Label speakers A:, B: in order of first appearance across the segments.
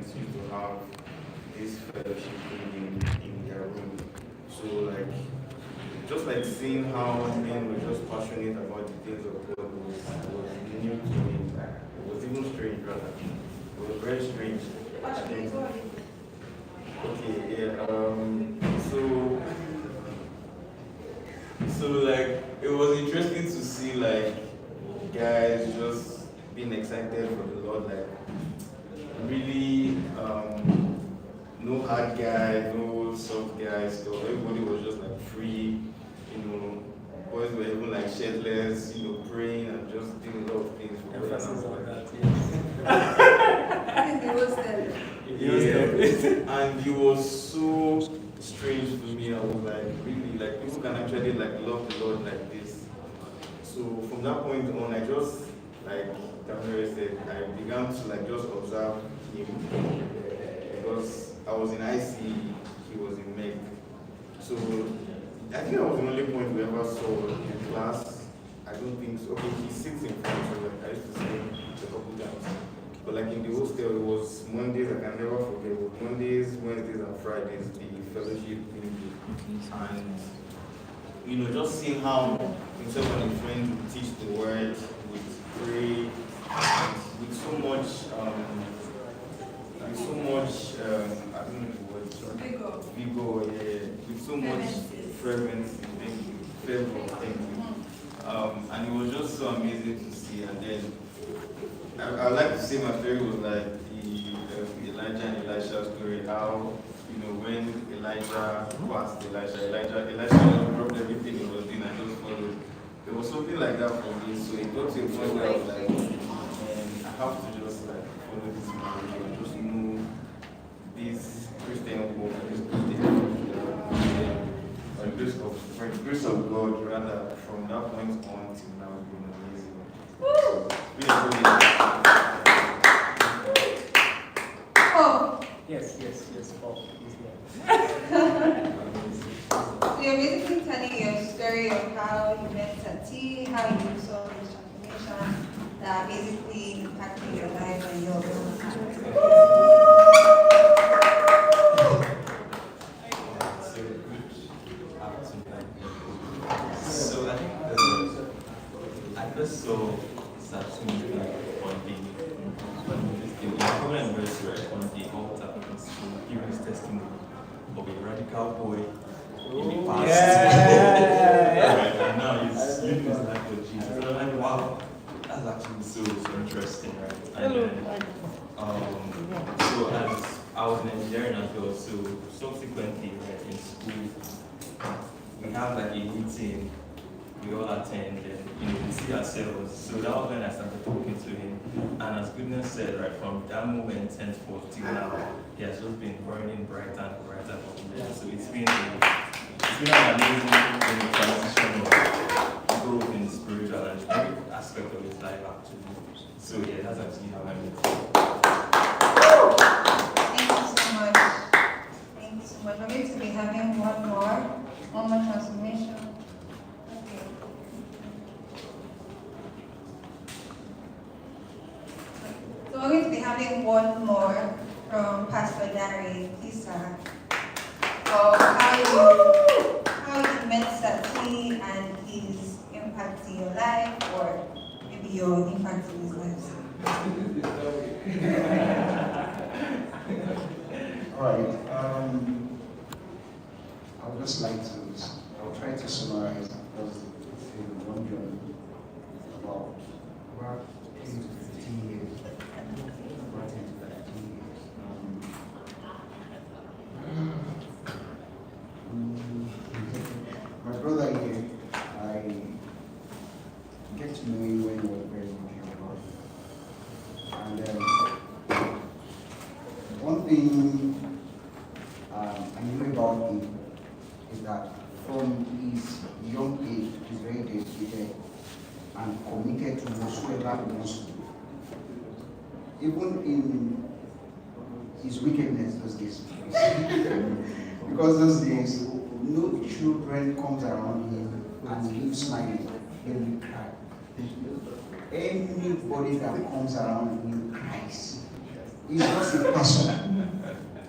A: students used to have this fellowship in their room. So like, just like seeing how men were just passionate about the things of God was new to me. It was even strange, rather. It was very strange. Okay, yeah. So like, it was interesting to see like guys just being excited for the Lord, like really no hard guy, no soft guy stuff. Everybody was just like free, boys were even like shirtless, praying and just doing a lot of things for God.
B: Emphasis on that, yes.
C: He was there.
A: And it was so strange to me. I was like, really, like people can actually like love the Lord like this. So from that point on, I just like Tamara said, I began to like just observe him because I was in IC, he was in MEG. So I think that was the only point we ever saw in class. I don't think so. Okay, he sits in front, so like I used to see him a couple times. But like in the hostel, it was Mondays, I can never forget. It was Mondays, Wednesdays, and Fridays, the fellowship meeting. And just seeing how himself and his friends would teach the word, would pray, with so much, I don't know the word, vigor, yeah, with so much fervency, fervor, thank you. And it was just so amazing to see. And then I'd like to say my story was like the Elijah and Elisha story, how, when Elijah passed Elisha just dropped everything he was doing and just followed. There was something like that for me, so it got to a point where I was like, I have to just like follow this man and just know this Christian walk, this Christian, by the grace of God, rather, from that point on till now, it's been amazing.
C: Oh.
B: Yes, Paul.
C: So you're basically telling your story of how you met Tati, how you saw this transformation that basically impacted your life and your
D: So I think I first saw Satsumi on the common anniversary on the altar in school, giving his testimony of a radical boy in the past. Right, and now he's living his life with Jesus. And I'm like, wow, that's actually so interesting, right? And then, so as I was an engineering as well, so subsequently, right, in school, we have like a meeting, we all attend, and we see ourselves. So that was when I started talking to him. And as goodness said, right, from that moment henceforth till now, he has just been burning brighter and brighter for me. So it's been an amazing transition of growth in spiritual and every aspect of his life actually. So yeah, that's actually how I met him.
C: Thank you so much. Thank you so much. We're going to be having one more transformation. Okay. So we're going to be having one more from Pastor Larry. Please, sir. So how you met Sati and his impact in your life, or maybe your impact in his life.
E: All right. I would just like to, I'll try to summarize because it's a long journey, about 10 to 15 years. About 10 to 15 years. My brother here, I get to know him when he was very much younger. And one thing I knew about him is that from his young age, he's very dedicated and committed to whatsoever he wants to do. Even in his wickedness those days. Because those days, no children comes around him and he leaves smiling. He will cry. Anybody that comes around him cries. He's just a passion.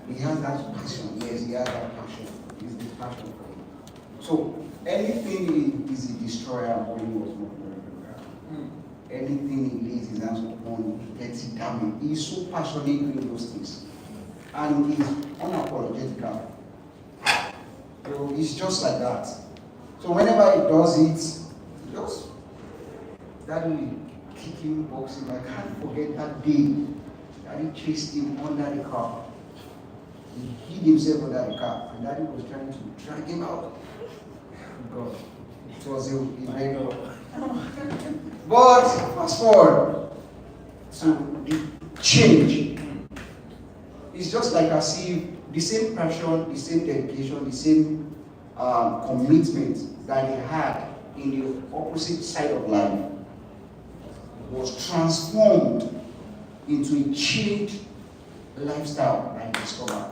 E: He has that passion. Yes, he has that passion. It's the passion for him. So anything is a destroyer when he was not very. Anything he lays his hands upon, he gets it damaged. He's so passionate doing those things. And he's unapologetic. He's just like that. So whenever he does it, he just that will kick him, box him. I can't forget that day that he chased him under the car. He hid himself under the car, and Daddy was trying to drag him out. God, it was a very But fast forward to the change. It's just like I see the same passion, the same dedication, the same commitment that he had in the opposite side of life was transformed into a changed lifestyle that he discovered.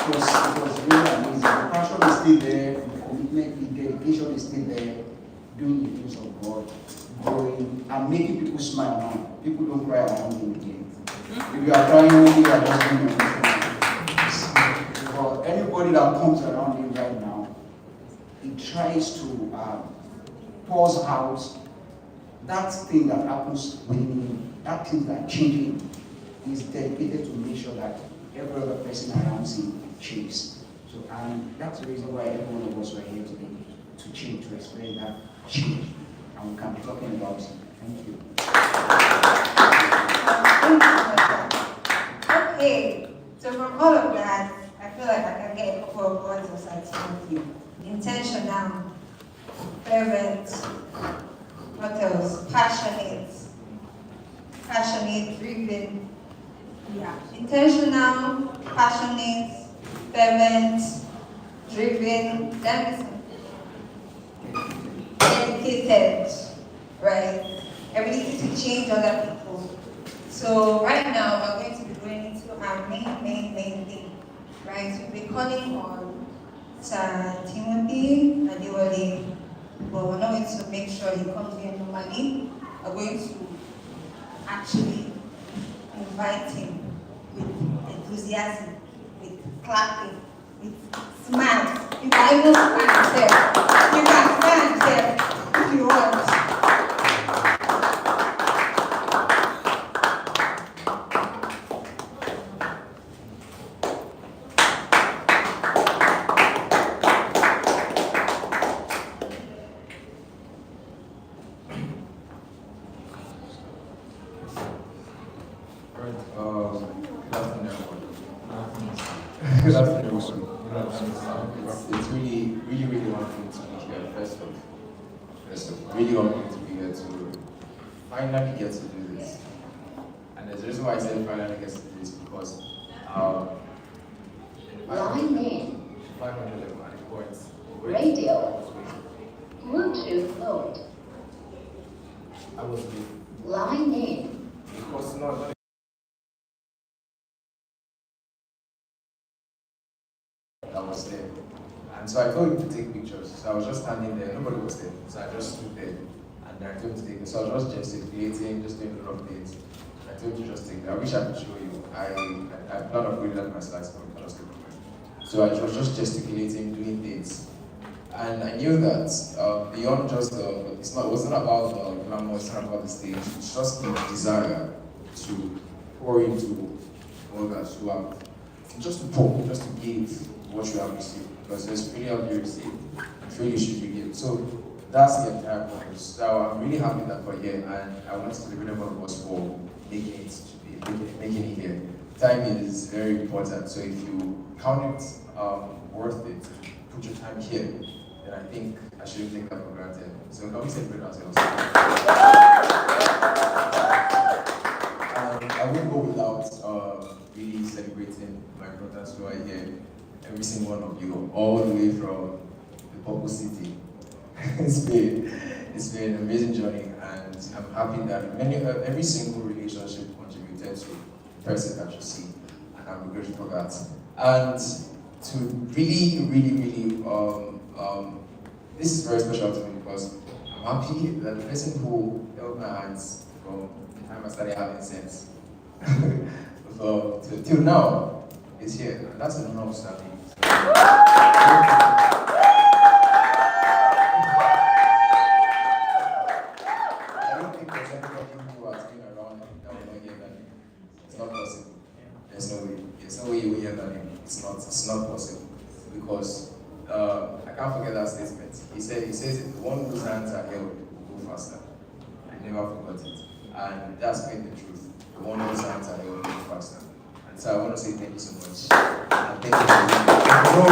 E: It was really amazing. The passion is still there, the commitment, the dedication is still there, doing the things of God, growing, and making people smile now. People don't cry around him again. If you are crying, you are just doing your thing. But anybody that comes around him right now, he tries to pause out that thing that happens with him, that thing that changes him. He's dedicated to make sure that every other person around him changes. So, and that's the reason why every one of us are here today, to change, to explain that change. And we can be talking about it. Thank you.
C: Okay, so from all of that, I feel like I can get a couple of words of citation. Intentional, fervent, what else? Passionate, driven. Yeah. Intentional, passionate, fervent, driven, dedicated, right? Ability to change other people. So right now we're going to be going into our main thing, right? So we'll be calling on Sir Timothy Adewale, but we're not going to make sure he comes here normally. We're going to actually invite him with enthusiasm, with clapping, with smiles. You can even stand there. You can stand there if you want.
F: Good afternoon, It's really wonderful to be here. First of really wonderful to be here to finally get to do this. And there's a reason why I said finally get to do this because
G: Line in.
F: 511 at the point.
G: Radio. Bluetooth mode.
F: I was with
G: Line in.
F: because not I was there. And so I told him to take pictures. So I was just standing there, nobody was there. So I just stood there and I told him to take it. So I was just gesticulating, just doing a lot of things. I told him to just take it. I wish I could show you. I planned on putting that my slides, but we just take it. So I was just gesticulating, doing things. And I knew that beyond just it wasn't about the glamour, it's not about the stage, it's just the desire to pour into others who have, just to pour, just to give what you have received. Because there's freely have you received, freely should you give. So that's the entire purpose. So I'm really happy that we're here, and I want to celebrate every one of us for making it here. Time is very important, so if you count it worth it, put your time here, then I think I shouldn't take that for granted. So can we celebrate ourselves? I won't go without really celebrating my brothers who are here, every single one of you, all the way from the Purple City. It's been an amazing journey, and I'm happy that every single relationship contributed to the person that you see, and I'm grateful for that. And to really, this is very special to me because I'm happy that the person who held my hands from the time I started having sense So till now, it's here. And that's an honor of standing. I don't think there's anybody who has been around that will not hear that name. It's not possible. There's no way. There's no way you will hear that name. It's not possible. Because I can't forget that statement. He says it, the one whose hands are held will go faster. I never forgot it. And that's been the truth. The one whose hands are held will go faster. And so I want to say thank you so much. And thank you for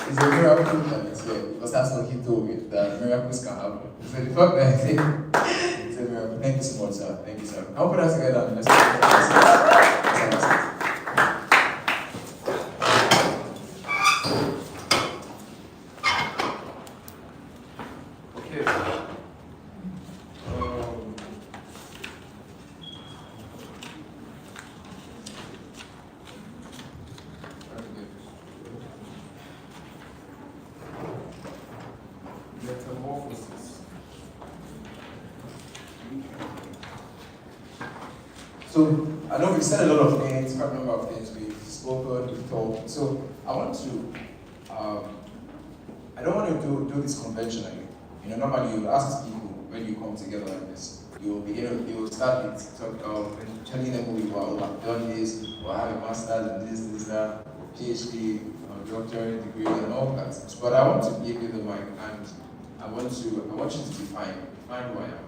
F: it's a miracle that it's here, because that's what he told me, that miracles can happen. So the fact that I say it's a miracle. Thank you so much, sir. Thank you, sir. I'll put that together and let's
A: Okay. Metamorphosis.
F: So I know we've said a lot of things, quite a number of things. We've spoken, we've talked. So I want to, I don't want to do this conventionally. You know, normally you ask people when you come together like this, you will start with telling them who you are, who have done this, or have a master's in this, that, PhD, doctorate degree, and all that. But I want to give you the mic, and I want you to define who I am.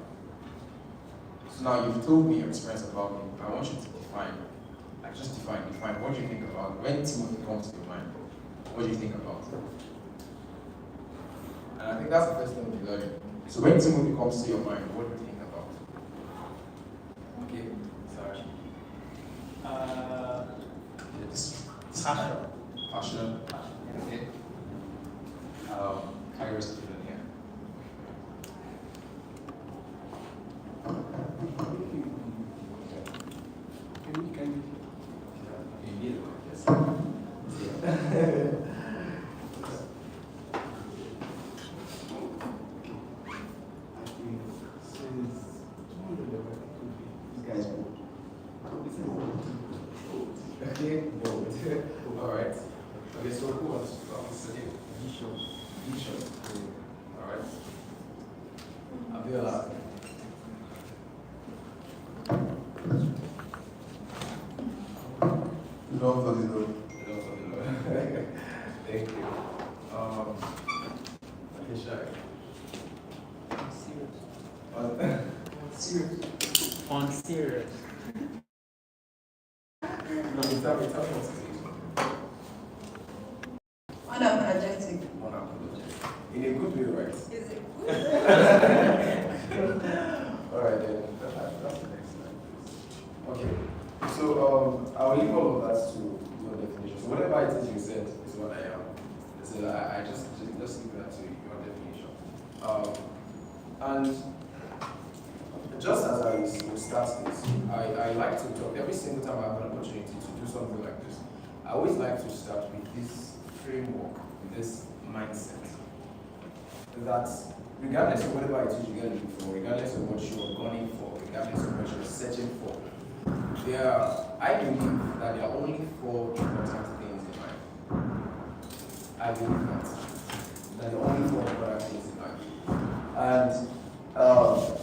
F: So now you've told me your experience about me. I want you to define. Just define. What do you think about when Timothy comes to your mind? What do you think about? And I think that's the first thing we're learning. So when Timothy comes to your mind, what do you think about? Okay, sorry. Passion. Okay. Kairos student here. You need it, yes. Okay, all right. Okay, so who wants to start? Vision. All right. Abiola.
A: Love of the Lord.
F: Thank you. Okay, Shai. Serious.
B: On serious.
F: No, tell me what it is.
C: Unapologetic.
F: Unapologetic. In a good way, right?
C: Is it
F: All right, then. That's the next slide. Okay. So I will leave all of that to your definition. So whatever it is you said is what I am. So I just leave that to your definition. And just as I will start this, I like to talk every single time I have an opportunity to do something like this. I always like to start with this framework, with this mindset. That regardless of whatever it is you're looking for, regardless of what you're gunning for, regardless of what you're searching for, I believe that there are only 4 important things in life. I believe that there are only 4 important things in life. And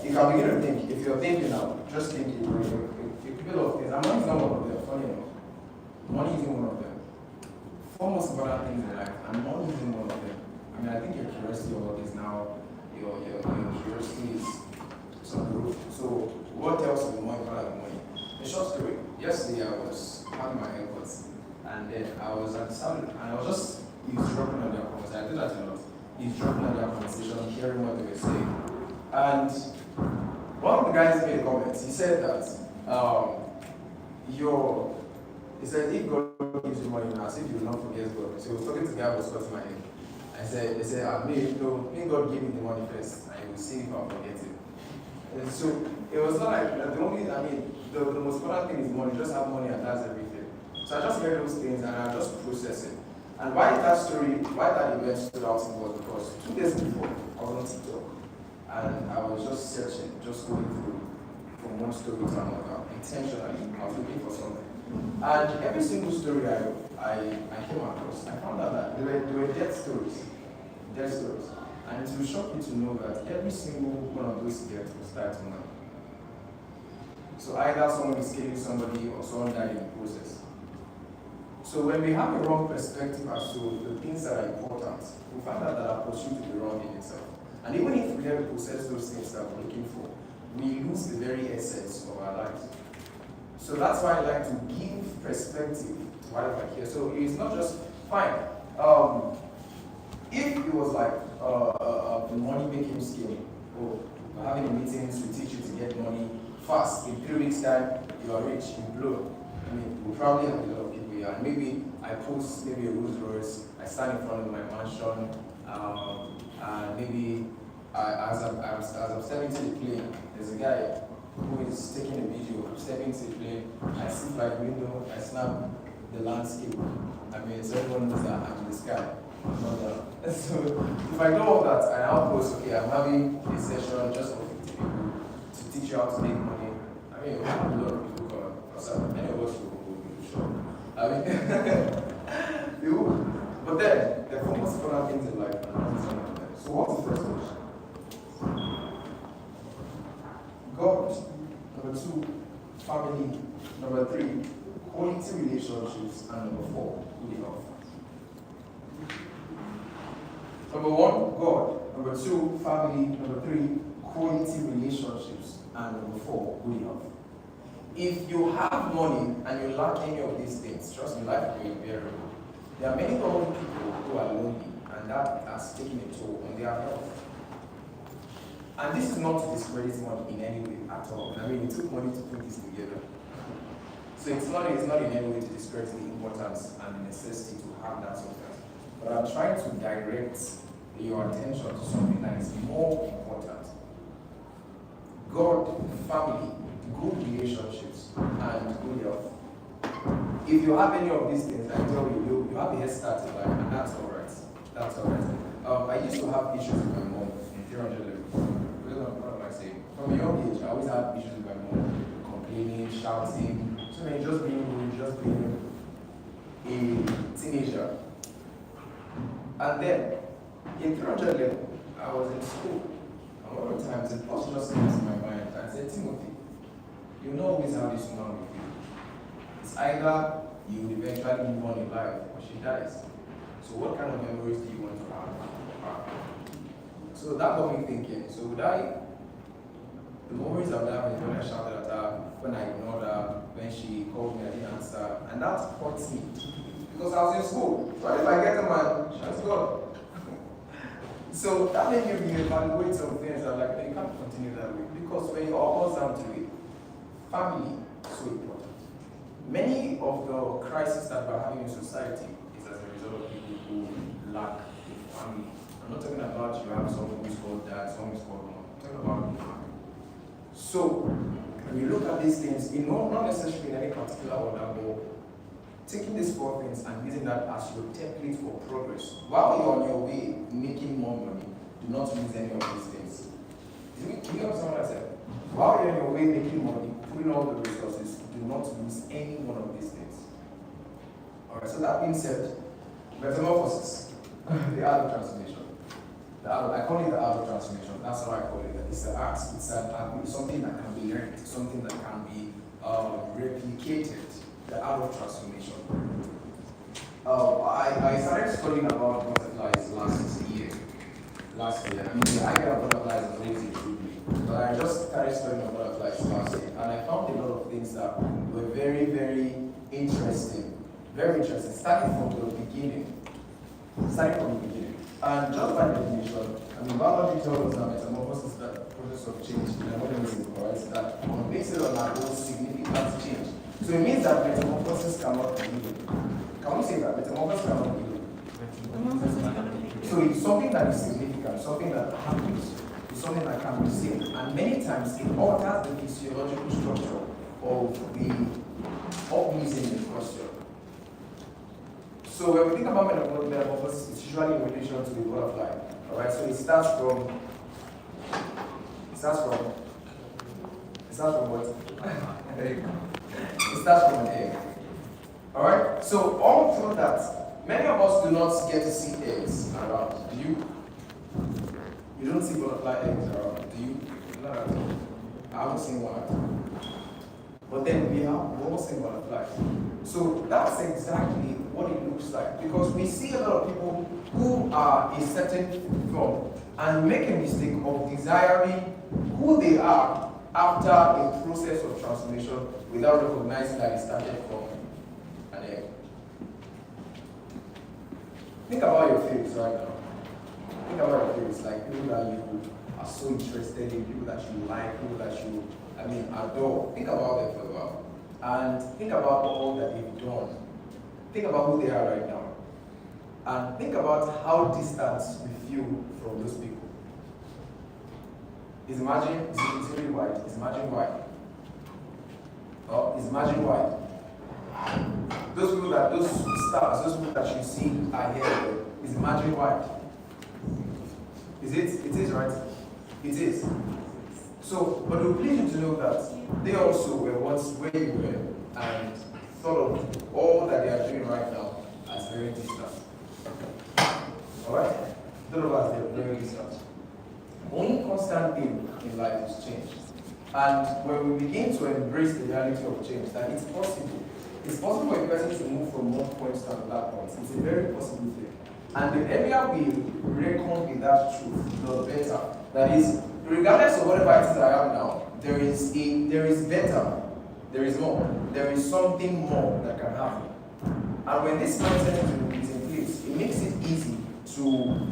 F: you can begin to think, if you're thinking now, just think a couple of things. And money is not one of them, funny enough. Money isn't one of them. 4 most important things in life, and money isn't one of them. I mean, I think your curiosity about this now, your curiosity is some proof. So what else is more important than money? A short story. Yesterday I was having my AirPods, and then I was at salon, and I was just eavesdropping on their conversation. I do that a lot. Eavesdropping on their conversation, hearing what they were saying. And one of the guys made a comment. He said that he said if God gives you money now, as if you will not forget God. So he was talking to the guy who was cutting my hair. They said, may God give me the money first, and you will see if I'll forget it. And so it was not like the most important thing is money. Just have money and that's everything. So I just heard those things and I just processed it. And why that event stood out to me was because 2 days before I was on TikTok and I was just searching, just going through from one story to another. Intentionally, I was looking for something. And every single story I came across, I found out that there were death stories. Death stories. And it will shock you to know that every single one of those deaths was tied to money. So either someone is killing somebody or someone died in the process. So when we have a wrong perspective as to the things that are important, we find out that our pursuit will be wrong in itself. And even if we never possess those things that we're looking for, we lose the very essence of our lives. So that's why I like to give perspective to whatever I hear. So it's not just fine. If it was like a money-making scheme, or having a meetings to teach you to get money fast, in 3 weeks' time, you are rich, you blow. I mean, we'll probably have a lot of people here. And maybe I post maybe a Rolls Royce, I stand in front of my mansion, and maybe as I'm stepping to the plane, there's a guy who is taking a video. I'm stepping to the plane, I see like window, I snap the landscape. I mean, so everyone knows that I'm in the sky. So if I do all that and I'll post, okay, I'm having a session just for 50 people to teach you how to make money. I mean, we have a lot of people come up. Many of us will be sure. I mean, they will. But then, there are most important things in life, and that is one of them. So what's the first question? God. Number 2, family. Number 3, quality relationships. And number 4, good health. Number 1, God. Number 2, family. Number 3, quality relationships. And number 4, good health. If you have money and you lack any of these things, trust me, life will be unbearable. There are many lonely people who are lonely, and that has taken a toll on their health. And this is not to discredit money in any way at all. I mean, it took money to put this together. So it's not in any way to discredit the importance and the necessity to have that substance. But I'm trying to direct your attention to something that is more important. God, family, good relationships, and good health. If you have any of these things, I tell you, you have a head start in life, and that's all right. That's all right. I used to have issues with my mom in 300 level. What am I saying? From a young age, I always had issues with my mom, complaining, shouting, so many, just being a teenager. And then, in 300 level, I was in school. And one of the times, the boss just came to my mind and said, Timothy, you know always have this woman with you. It's either you will eventually move on in life or she dies. So what kind of memories do you want to have of her? So that got me thinking, so would I, the memories I would have is when I shouted at her, when I ignored her, when she called me, I didn't answer, and that hurts me. Because I was in school. So if I get a man, she's gone. So that made me reevaluate some things. I'm like, you can't continue that way. Because when you all down to it, family is so important. Many of the crises that we're having in society is as a result of people who lack a family. I'm not talking about you have someone who's called dad, someone who's called mom. I'm talking about the family. So when you look at these things, not necessarily in any particular order, but taking these 4 things and using that as your template for progress. While you're on your way making more money, do not lose any of these things. Do you understand what I said? While you're on your way making money, putting all the resources, do not lose any one of these things. Alright, so that being said, metamorphosis, the art of transformation. I call it the art of transformation. That's how I call it. It's the art, it's something that can be learned, something that can be replicated. The art of transformation. I started studying about butterflies last year. I mean, the idea of butterflies is really intrigued me. But I just started studying about butterflies last year, and I found a lot of things that were very, very interesting. Very interesting. Starting from the beginning. And just by definition, I mean, biology tells us that metamorphosis is the process of change in an organism, right? That based on our own significant change. So it means that metamorphosis cannot be evil. Can we say that? Metamorphosis cannot be evil. So it's something that is significant, something that happens, it's something that can be seen. And many times it alters the physiological structure of the organism in question. So when we think about metamorphosis, it's usually in relation to the butterfly. Alright, so it starts from starts from what? There you go. It starts from an egg. Alright? So all through that, many of us do not get to see eggs around. Do you? You don't see butterfly eggs around. Do you? Not at all. I haven't seen one at all. But then we all seen butterflies. So that's exactly what it looks like. Because we see a lot of people who are a certain form and make a mistake of desiring who they are after a process of transformation without recognizing that it started from an egg. Think about your feelings right now. Think about your feelings, like people that you are so interested in, people that you like, people that you, adore. Think about them for a while. And think about all that they've done. Think about who they are right now. And think about how distant you feel from those people. Is really wide? Is margin wide? Oh, is margin wide? Those people those stars, those people that you see are here, is margin wide? Is it? It is, right? It is. So, but it will please you to know that they also were once where you were and thought of all that they are doing right now as very distant. Alright? Thought of us, they are very distant. Only constant thing in life is change. And when we begin to embrace the reality of change, that it's possible. It's possible for a person to move from one point to another point. It's a very possible thing. And the earlier we reckon with that truth, the better. That is, regardless of whatever it is I am now, there is better, there is more, there is something more that can happen. And when this mindset is in place, it makes it easy to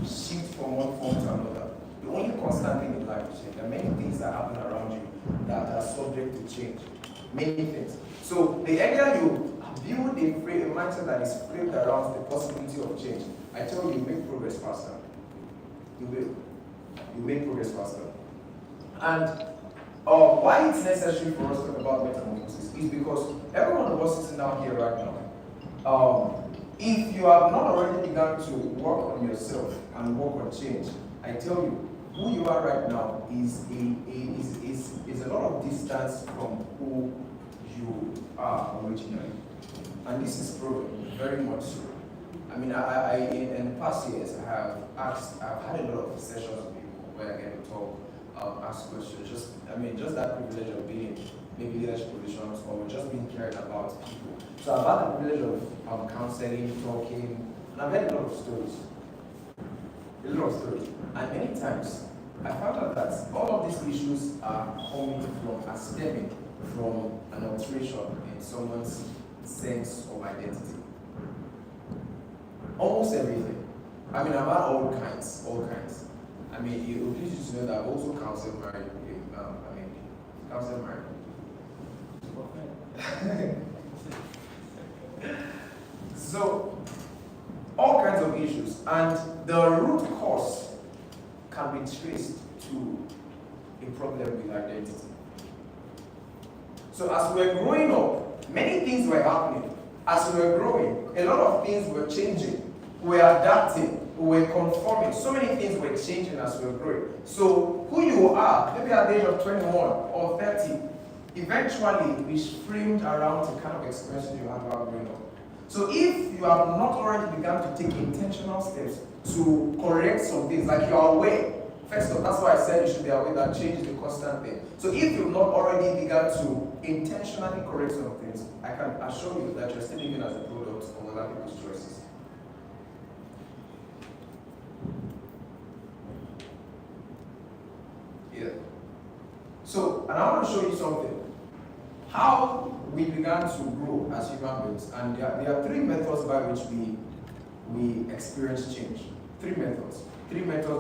F: shift from one form to another. The only constant thing in life is change. There are many things that happen around you that are subject to change. Many things. So the earlier you build a mindset that is framed around the possibility of change, I tell you, make progress faster. You will. You make progress faster. And why it's necessary for us to talk about metamorphosis is because every one of us sitting down here right now, if you have not already begun to work on yourself and work on change, I tell you, who you are right now is a lot of distance from who you are originally. And this is proven very much so. I mean, in the past years, I've had a lot of sessions with people where I get to talk, ask questions, just that privilege of being maybe leadership positions or just being cared about people. So I've had the privilege of counseling, talking, and I've heard a lot of stories. And many times, I found out that all of these issues are stemming from an alteration in someone's sense of identity. Almost everything. I've had all kinds. It will please you to know that I also counsel married. Counsel married. So, all kinds of issues, and the root cause can be traced to a problem with identity. So as we were growing up, many things were happening. As we were growing, a lot of things were changing. We were adapting, we were conforming. So many things were changing as we were growing. So who you are, maybe at the age of 21 or 30, eventually is framed around the kind of experiences you have while growing up. So if you have not already begun to take intentional steps to correct some things, like you are aware, first of all, that's why I said you should be aware that change is a constant thing. So if you've not already begun to intentionally correct some things, I can assure you that you're still living as a product of other people's choices. Yeah. So, and I want to show you something. How we began to grow as human beings, and there are three methods by which we experience change. Three methods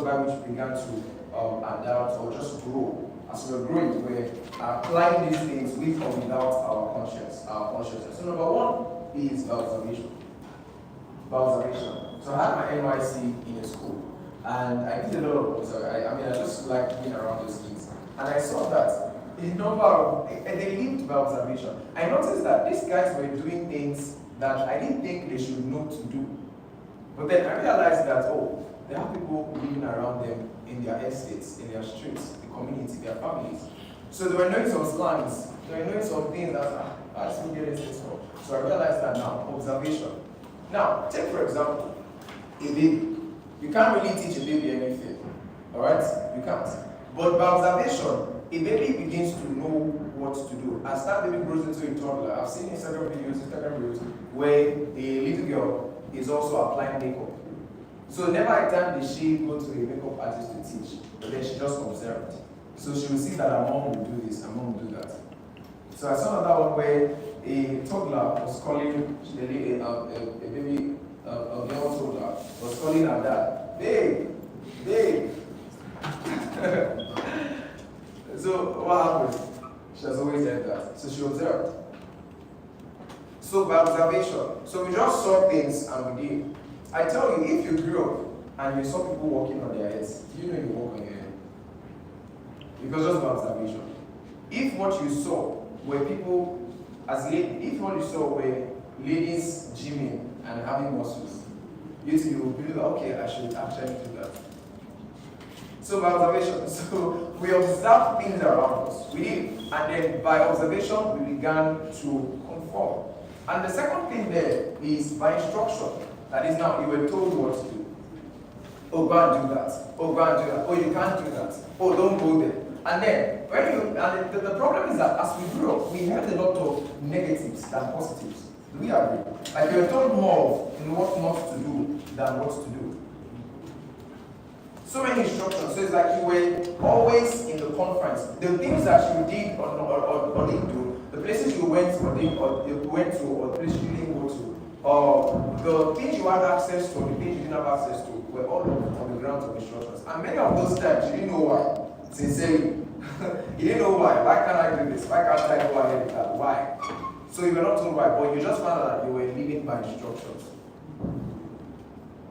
F: by which we began to adapt or just grow. As we're growing, we're applying these things with or without our consciousness. So number one is observation. So I had my NYC in a school, and I did a lot of observation. I just like being around those things, and I saw that they lived by observation. I noticed that these guys were doing things that I didn't think they should know to do. But then I realized that, there are people living around them in their estates, in their streets, the community, their families. So they were knowing some slangs, they were knowing some things that I still get this from. So I realized that now, observation. Now, take for example, a baby. You can't really teach a baby anything, alright? You can't. But by observation, a baby begins to know what to do. As that baby grows into a toddler, I've seen Instagram videos, where a little girl is also applying makeup. So never a time did she go to a makeup artist to teach, but then she just observed. So she will see that her mom will do this, her mom will do that. So I saw another one where a toddler was calling a baby, a young toddler was calling her dad, babe, babe. So what happened? She has always said that. So she observed. So by observation, so we just saw things and we did. I tell you, if you grew up and you saw people walking on their heads, do you know you walk on your head? Because just by observation. If what you saw were people if what you saw were ladies gymming and having muscles, you will believe, okay, I should actually do that. So by observation, so we observed things around us. We did, and then by observation we began to conform. And the second thing there is by instruction. That is, now you were told what to do. Oh, go and do that. Oh, go and do that. Oh, you can't do that. Oh, don't go there. And then the problem is that as we grew up, we had a lot of negatives than positives. Do we agree? Like you were told more in what not to do than what to do. So many instructions. So it's like you were always in the confines. The things that you did or didn't do, the places you went or the places you didn't go to, or the things you had access to, or the things you didn't have access to, were all on the grounds of instructions. And many of those times you didn't know why. Sincerely, you didn't know why. Why can't I do this? Why can't I go ahead with that? Why? So you were not told why, but you just found out that you were living by instructions.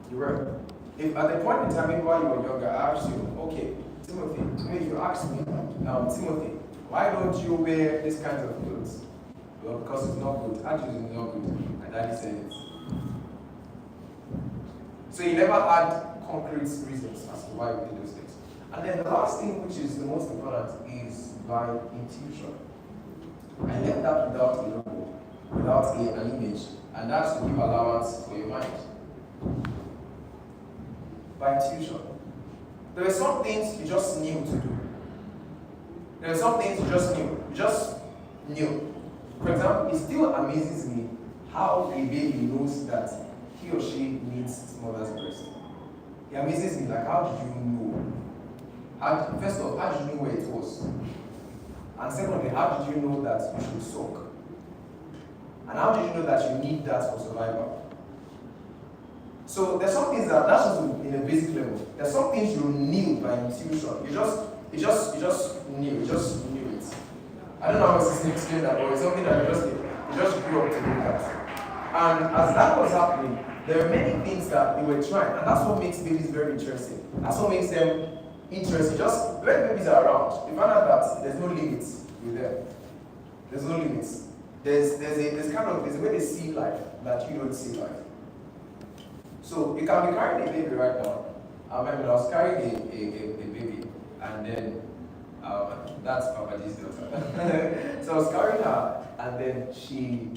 F: You were. If at the point in time while you were younger, I asked you, okay, Timothy, maybe you asked me, Timothy, why don't you wear this kind of clothes? Well, because it's not good. Actually, it's not good. My daddy said it. So you never had concrete reasons as to why we did those things. And then the last thing, which is the most important, is by intuition. I left that without a logo, without an image, and that's to give allowance for your mind. By intuition. There were some things you just knew to do. There were some things you just knew. You just knew. For example, it still amazes me how a baby knows that he or she needs his mother's breast. It amazes me, like, how did you know? First of all, how did you know where it was? And secondly, how did you know that you should suck? And how did you know that you need that for survival? So there's some things that's just in a basic level. There's some things you knew by intuition. You just knew it. I don't know how to explain that, but it's something that you just grew up to do that. And as that was happening, there are many things that you were trying, and that's what makes babies very interesting. That's what makes them interesting. Just when babies are around, you find out that there's no limits with them. There's no limits. There's a way they see life that you don't see life. So you can be carrying a baby right now. I remember I was carrying a baby, and then that's Papa G's daughter. So I was carrying her, and then she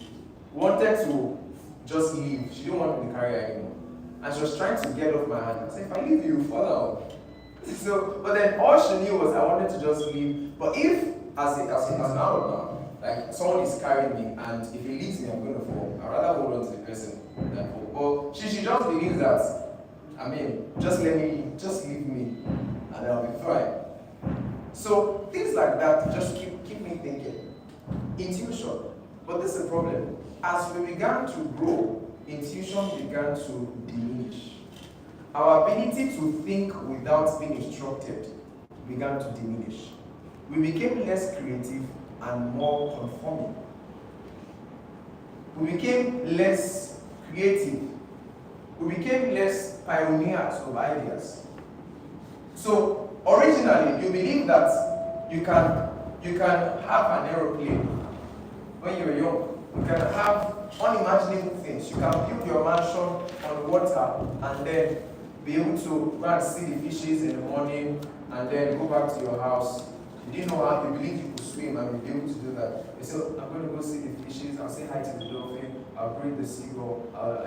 F: wanted to just leave. She didn't want me to carry her anymore. And she was trying to get off my hand. I said, if I leave you, fall down. So, but then all she knew was I wanted to just leave. But if, as an adult now, like someone is carrying me, and if he leaves me, I'm going to fall. I'd rather hold on to the person than fall. But she just believes that, just leave me, and I'll be fine. So things like that just keep me thinking. Intuition. But this is a problem. As we began to grow, intuition began to diminish. Our ability to think without being instructed began to diminish. We became less creative and more conforming. We became less creative. We became less pioneers of ideas. So originally, you believe that you can have an aeroplane when you were young. You can have unimaginable things. You can build your mansion on water and then be able to go and see the fishes in the morning and then go back to your house. You didn't know how, you believed you could swim and you'd be able to do that. You said, I'm going to go see the fishes, I'll say hi to the dolphin, I'll breathe the seagull.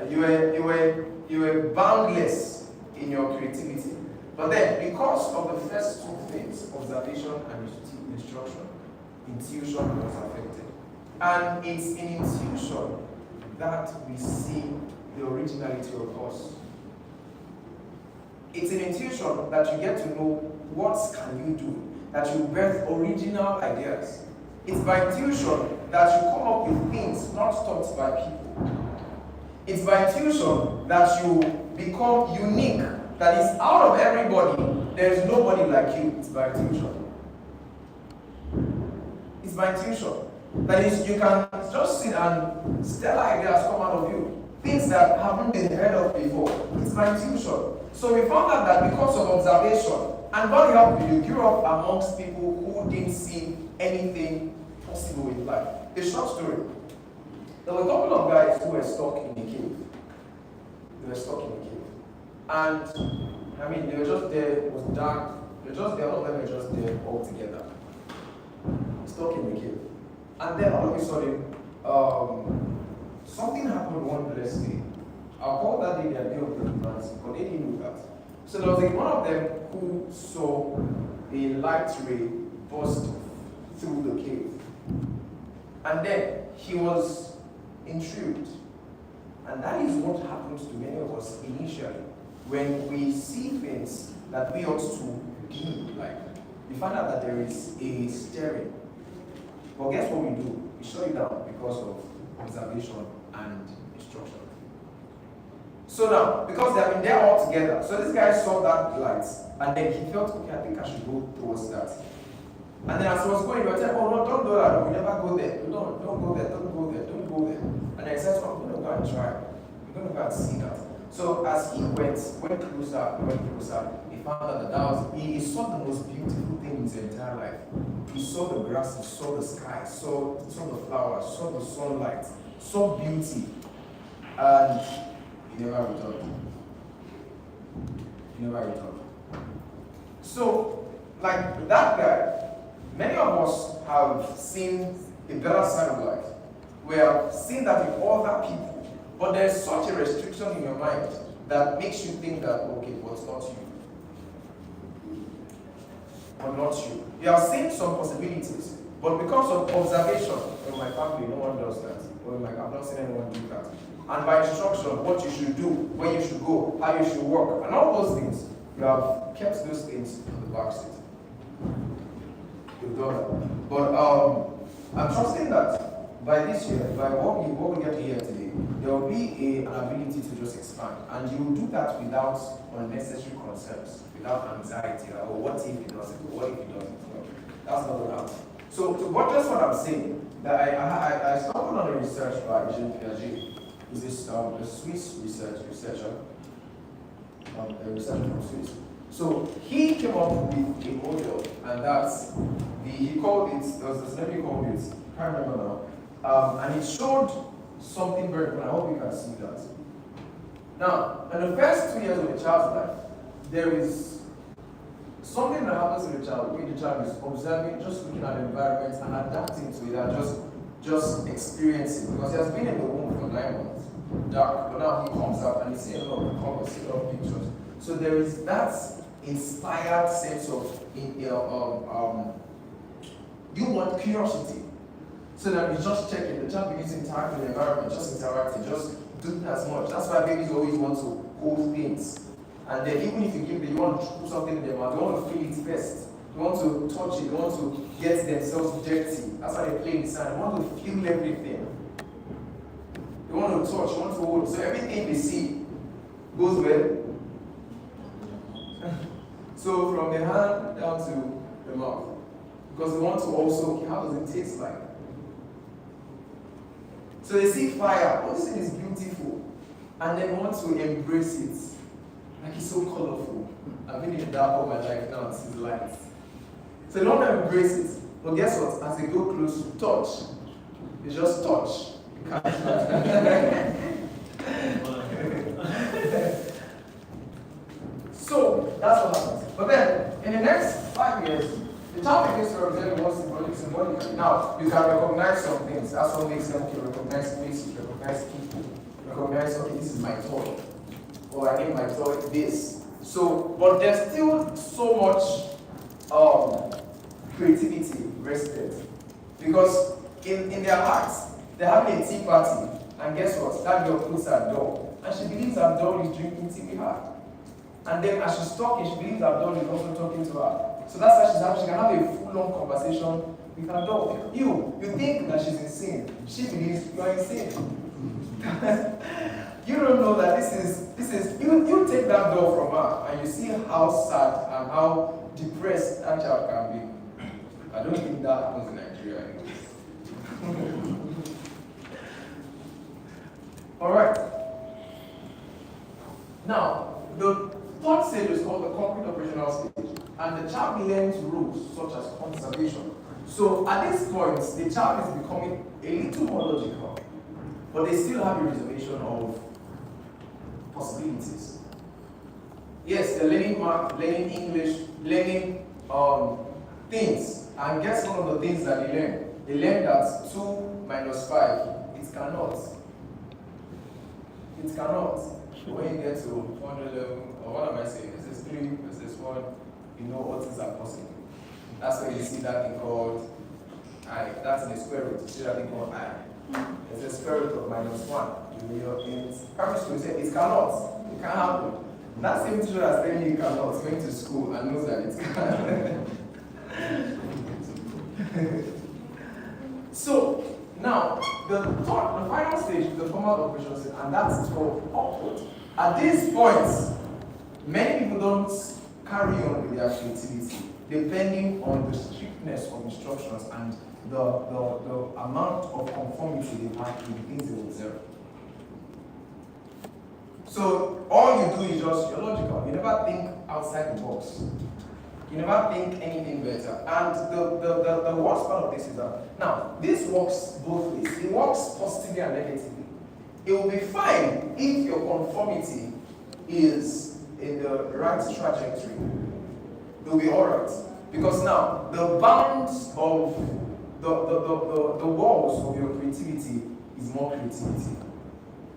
F: You were boundless in your creativity. But then, because of the first two things, observation and instruction, intuition was affected. And it's in intuition that we see the originality of us. It's an intuition that you get to know what can you do, that you birth original ideas. It's by intuition that you come up with things not taught by people. It's by intuition that you become unique, that is out of everybody, there is nobody like you. It's by intuition. It's by intuition. That is, you can just sit and stellar ideas come out of you. Things that haven't been heard of before. It's by intuition. So we found out that because of observation, and God helped you, you grew up amongst people who didn't see anything possible in life. A short story. There were a couple of guys who were stuck in a cave. They were stuck in a cave. And, I mean, they were just there, it was dark. They were just there, all of them were just there all together. Stuck in the cave. And then all of a sudden, something happened one blessed day. I'll call that day their day of deliverance, but they didn't know that. So there was one of them who saw a light ray burst through the cave. And then he was intrigued. And that is what happens to many of us initially. When we see things that we ought to be like, we find out that there is a stirring. But guess what we do? We shut it down because of observation and instruction. So now, because they have been there all together, so this guy saw that light, and then he felt, okay, I think I should go towards that. And then as he was going, he was saying, oh no, don't do that, we never go there. Don't go there, don't go there, don't go there. And then he said, well, I'm going to go and try. I'm going to go and see that. So as he went closer, he found out that he saw the most beautiful thing in his entire life. He saw the grass, he saw the sky, saw the flowers, saw the sunlight, saw beauty. And he never returned. So, like that guy, many of us have seen a better side of life. We have seen that with other people. But there's such a restriction in your mind that makes you think that, okay, but not you. But not you. You have seen some possibilities, but because of observation, in my family, no one does that. Or I've not seen anyone do that. And by instruction, what you should do, where you should go, how you should work, and all those things, you have kept those things in the back seat. You've done that. But I'm trusting that by this year, by what we get to hear today, there will be an ability to just expand. And you will do that without unnecessary concerns, without anxiety, like, oh, what if it doesn't? What if it doesn't? No, that's not what happens. So to what just what I'm saying, that I stumbled on a research by Jean Piaget. He's a Swiss researcher, a researcher from Swiss. So he came up with a model, and that's he called it, there was this name he called it, I can't remember now. And it showed something very important. I hope you can see that. Now, in the first 2 years of a child's life, there is something that happens to the child when the child is observing, just looking at the environment and adapting to it and just experiencing. Because he has been in the womb for 9 months, dark, but now he comes out and he's seeing a lot of colors, seeing a lot of pictures. So there is that inspired sense of you want curiosity. So that we just check it, the child begins to interact with the environment, just interacting, just doing as much. That's why babies always want to hold things. And then even if you give them, you want to put something in their mouth, they want to feel it first. They want to touch it, they want to get themselves dirty. That's why they play in the sand. They want to feel everything. They want to touch, they want to hold. So everything they see goes well. So from the hand down to the mouth. Because they want to also, how does it taste like? So they see fire, oh, this thing is beautiful, and they want to embrace it. Like it's so colorful. I've been in the dark all my life now, it's light. So they want to embrace it. But guess what? As they go close to touch, they just touch. You can't. So that's what happens. But then, in the next 5 years, The child begins to represent what symbolically. Now, you can recognize some things. That's what makes them, okay, recognize faces, recognize people, recognize, okay, this is my toy. Or I name my toy this. So, but there's still so much creativity rested. Because in their hearts, they're having a tea party. And guess what? That girl puts her doll. And she believes her doll is drinking tea with her. And then as she's talking, she believes her doll is also talking to her. So that's how she can have a full-on conversation with her dog. You think that she's insane. She believes you are insane. You don't know that this is you take that dog from her and you see how sad and how depressed that child can be. I don't think that happens in Nigeria anyways. Alright. Now, the third stage is called the concrete operational stage. And the child learns rules such as conservation. So at this point, the child is becoming a little more logical, but they still have a reservation of possibilities. Yes, they're learning math, learning English, learning things. And guess one of the things that they learn? They learn that 2 minus 5, it cannot. It cannot. When you get to 400 level, or what am I saying? This is 3, this is 1. You know all things are possible. That's why you see that thing called I. That's in the square root. You see that thing called I. It's the square root of minus 1. In primary school, you say it cannot. It can't happen. That same teacher that's telling you it cannot going to school and knows that it can. So now the final stage is the formal operation stage, and that's called upward. At this point, many people don't carry on with their creativity, depending on the strictness of instructions and the amount of conformity they have to the things they observe. So all you do is just, you're logical. You never think outside the box. You never think anything better. And the worst part of this is that, now, this works both ways. It works positively and negatively. It will be fine if your conformity is in the right trajectory. It'll be alright. Because now, the bounds of the walls of your creativity is more creativity.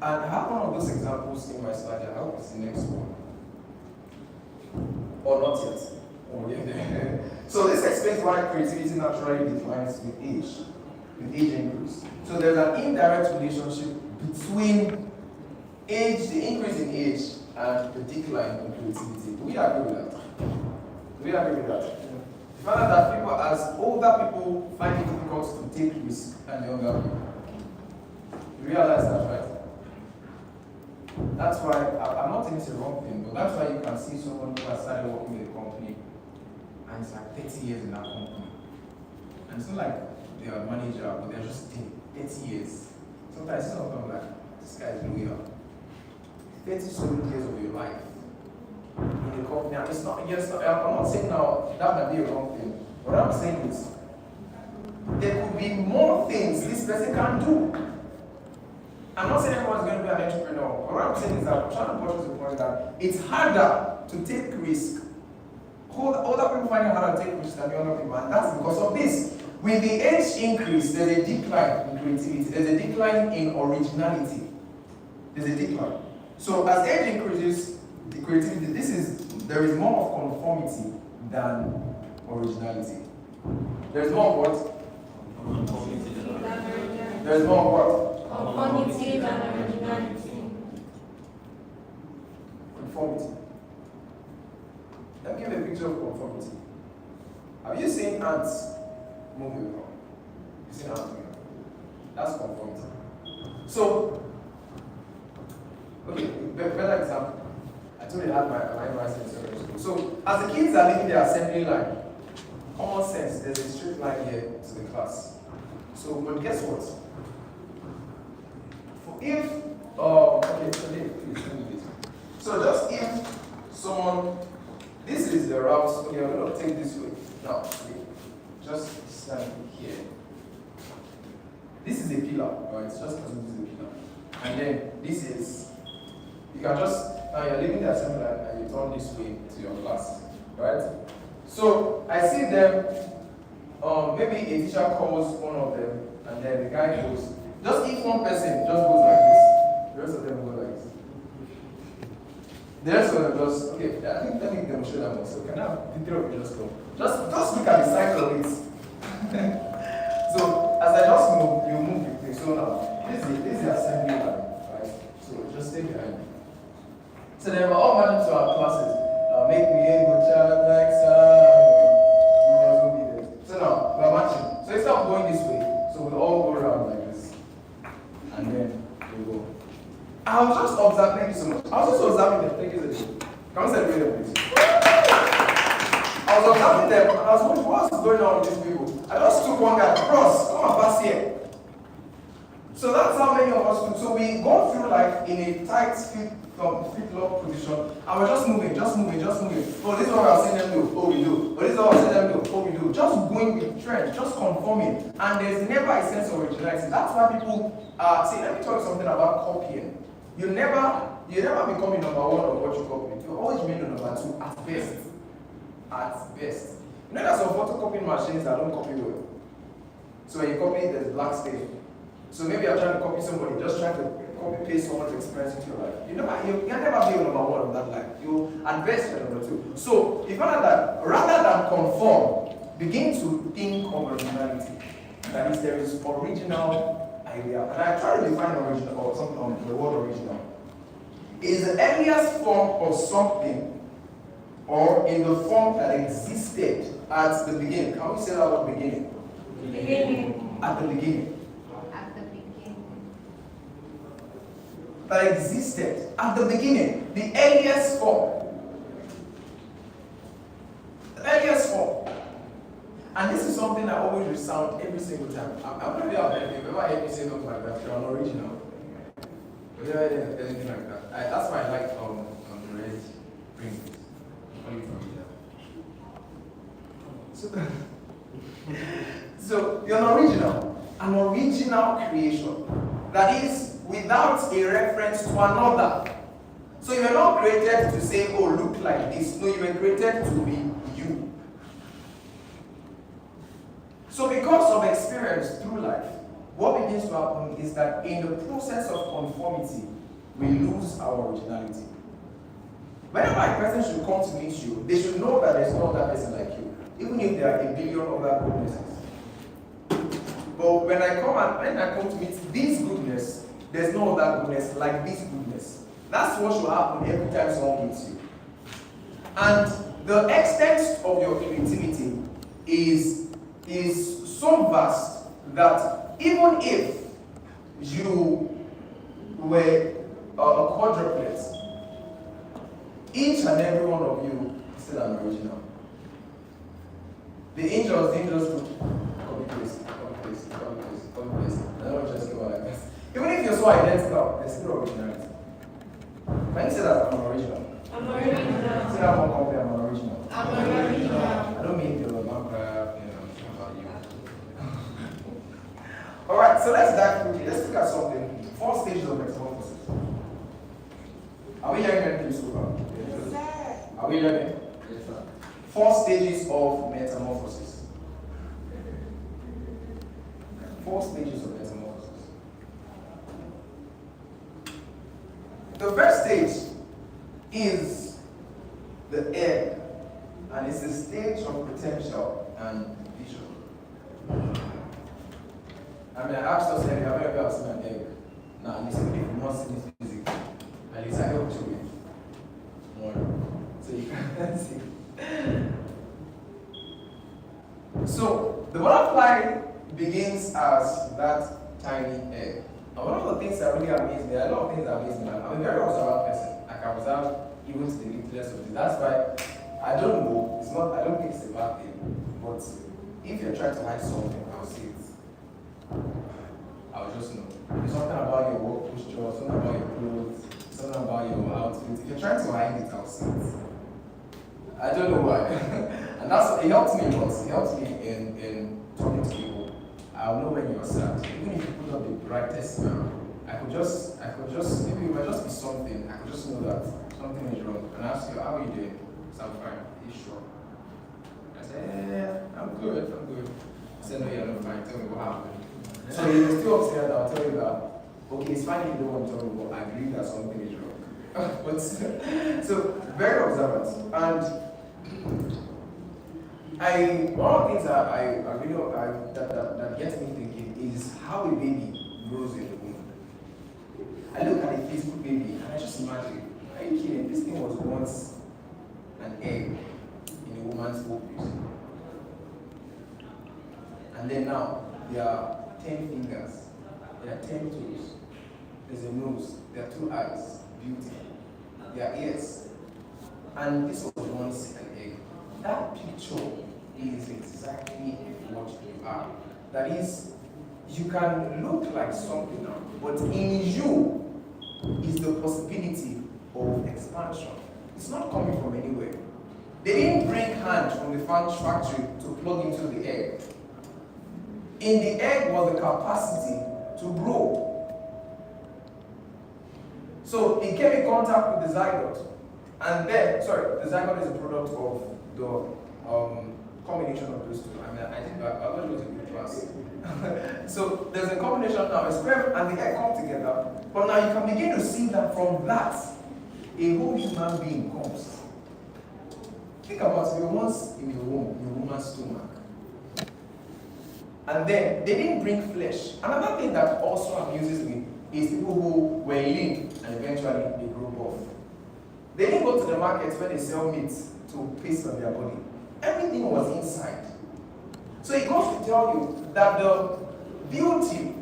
F: And I have one of those examples in my slide. I hope it's the next one. Or not yet. Or yeah. So this explains why creativity naturally declines with age increase. So there's an indirect relationship between age, the increase in age, and the decline in creativity. Do we agree with that? Do we agree with that? You find out that people, as older people, find it difficult to take risks and younger people. You realize that, right? That's why, I'm not saying it's a wrong thing, but that's why you can see someone who has started working with a company and it's like 30 years in that company. And it's not like they are a manager, but they're just 30 years. Sometimes some of them are like, this guy is loyal. 37 years of your life in the company. And it's not, yes, I'm not saying now that might be a wrong thing. What I'm saying is, there could be more things this person can do. I'm not saying everyone's going to be an entrepreneur. What I'm saying is that I'm trying to push to the point that it's harder to take risk. Other people find it harder to take risks than the other people, and that's because of this. With the age increase, there's a decline in creativity. There's a decline in originality. There's a decline. So as age increases, the creativity, there is more of conformity than originality. There's more of what? There's more of what?
C: Conformity than originality.
F: Conformity. Let me give a picture of conformity. Have you seen ants moving around? You've seen ants moving around. That's conformity. So, okay, better example. I told you I had my NYC in secondary school. So, as the kids are leaving their assembly line, common sense, there's a straight line here to the class. So, but guess what? If, okay, so please, let me do this. So just if someone, this is the route, okay, I'm going to take this way. Now, okay, just stand here. This is a pillar, right? Just assume this is a pillar. And then this is, you can just, now you're leaving the assembly line and you turn this way to your class, right? So I see them, maybe a teacher calls one of them, and then the guy goes, just if one person just goes like this, the rest of them go like this. The rest of them just, okay, I think let me demonstrate that one. So can I have the three of you just go? Just look at the cycle of it. So as I just move, you move with me. So now, this is the assembly line, right? So just stay behind me. So then we're all marching to our classes. Make me a good child like Simon. You must be there. So now, we're marching. So instead of going this way, so we all go around like this. And then we go. I was just observing, thank you so much. I was just observing them. Thank you so much. Come celebrate them, please. I was observing them and I was wondering what's going on with these people. I just took one guy, cross, come and pass here. So that's how many of us do. So we go through life in a tight flip-flop position, and we're just moving. Oh, this is what I've seen them do. Oh, we do. Oh, this is what I've seen them do. Oh, we do. Just going with trends, just conforming, and there's never a sense of originality. That's why people see. Let me tell you something about copying. You never become a number one of what you copy. You always remain a number two at best. At best. You know there's some photocopying machines that don't copy well. So when you copy, there's black stain. So maybe you're trying to copy somebody, just trying to copy paste someone's experience into your life. You can never be a number one of that life. You at best you're number two. So if you find that rather than conform, begin to think of originality. That is, there is original idea. And I try to define original or something on the word original. Is the earliest form of something or in the form that existed at the beginning. Can we say that word beginning?
C: Beginning.
F: At the beginning.
C: At the beginning.
F: That existed at the beginning. The earliest form. The earliest form. And this is something I always resound every single time. I'm not really out there. If you ever hear me say something like that, you're an original. If you ever hear anything like that. That's why I like the red ring. So you're an original creation that is without a reference to another. So you were not created to say, oh, look like this. No, you were created to be you. So because of experience through life, what begins to happen is that in the process of conformity, we lose our originality. Whenever a person should come to meet you, they should know that there's no other person like you, even if there are a billion other goodnesses. But when I come to meet this goodness, there's no other goodness like this goodness. That's what should happen every time someone meets you. And the extent of your creativity is so vast that even if you were a quadruplet, each and every one of you is still an original. The angels do copy paste. They don't just go like this. Even if you're so identical, there's still originality. When you say that I'm original,
C: I'm original.
F: say that one company, I'm original.
C: I'm original.
F: I don't mean the Minecraft, about you. Alright, so let's dive quickly. Let's look at something. 4 stages of metamorphosis. Are we hearing anything so far?
C: Yes, sir.
F: Are we learning?
B: Yes, sir.
F: 4 stages of metamorphosis. 4 stages of metamorphosis. The first stage is the egg, and it's a stage of potential and vision. I mean, I asked us earlier, how many of you have seen an egg? Now, listen, if you've not seen it physically, at least I helped you with more. So you can see. So, the butterfly begins as that tiny egg. And one of the things that really amazed me, there are a lot of things that amaze me. I'm a very observant person. I can observe even to the littlest of things. That's why I don't know. I don't think it's a bad thing. But if you're trying to hide something, I'll see it. I'll just know. There's something about your work posture, something about your clothes, something about your outfit. If you're trying to hide it, I'll see it. I don't know why. And it helps me a lot. It helps me in talking to people. I'll know when you're sad. Even if you put up the brightest smile, I could just, maybe it might just be something. I could just know that something is wrong. And ask you, how are you doing? So I'm fine. Are you sure? said, yeah, I'm good. He said, no, you're not fine. Tell me what happened. So he was still upstairs. I'll tell you that. Okay, it's fine if you don't want to tell me, but I believe that something is wrong. But so very observant. And one of the things that that gets me thinking is how a baby grows in the womb. I look at a physical baby and I just imagine, are you kidding? This thing was once an egg in a woman's ovaries. And then now there are 10 fingers, there are 10 toes, there's a nose, there are 2 eyes, beauty, there are ears. And this was once an egg. That picture is exactly what you are. That is, you can look like something now, but in you is the possibility of expansion. It's not coming from anywhere. They didn't bring hand from the factory to plug into the egg. In the egg was the capacity to grow. So it came in contact with the zygote. And then, the zygote is a product of the combination of those two. I mean, I think biology was a good class. So there's a combination now, a sperm and the egg come together. But now you can begin to see that from that, a whole human being comes. Think about it, you were once in the womb, in a woman's stomach. And then they didn't bring flesh. Another thing that also amuses me is people who were lean and eventually they grow buff. They didn't go to the market where they sell meat to paste on their body. Everything was inside. So it goes to tell you that the beauty,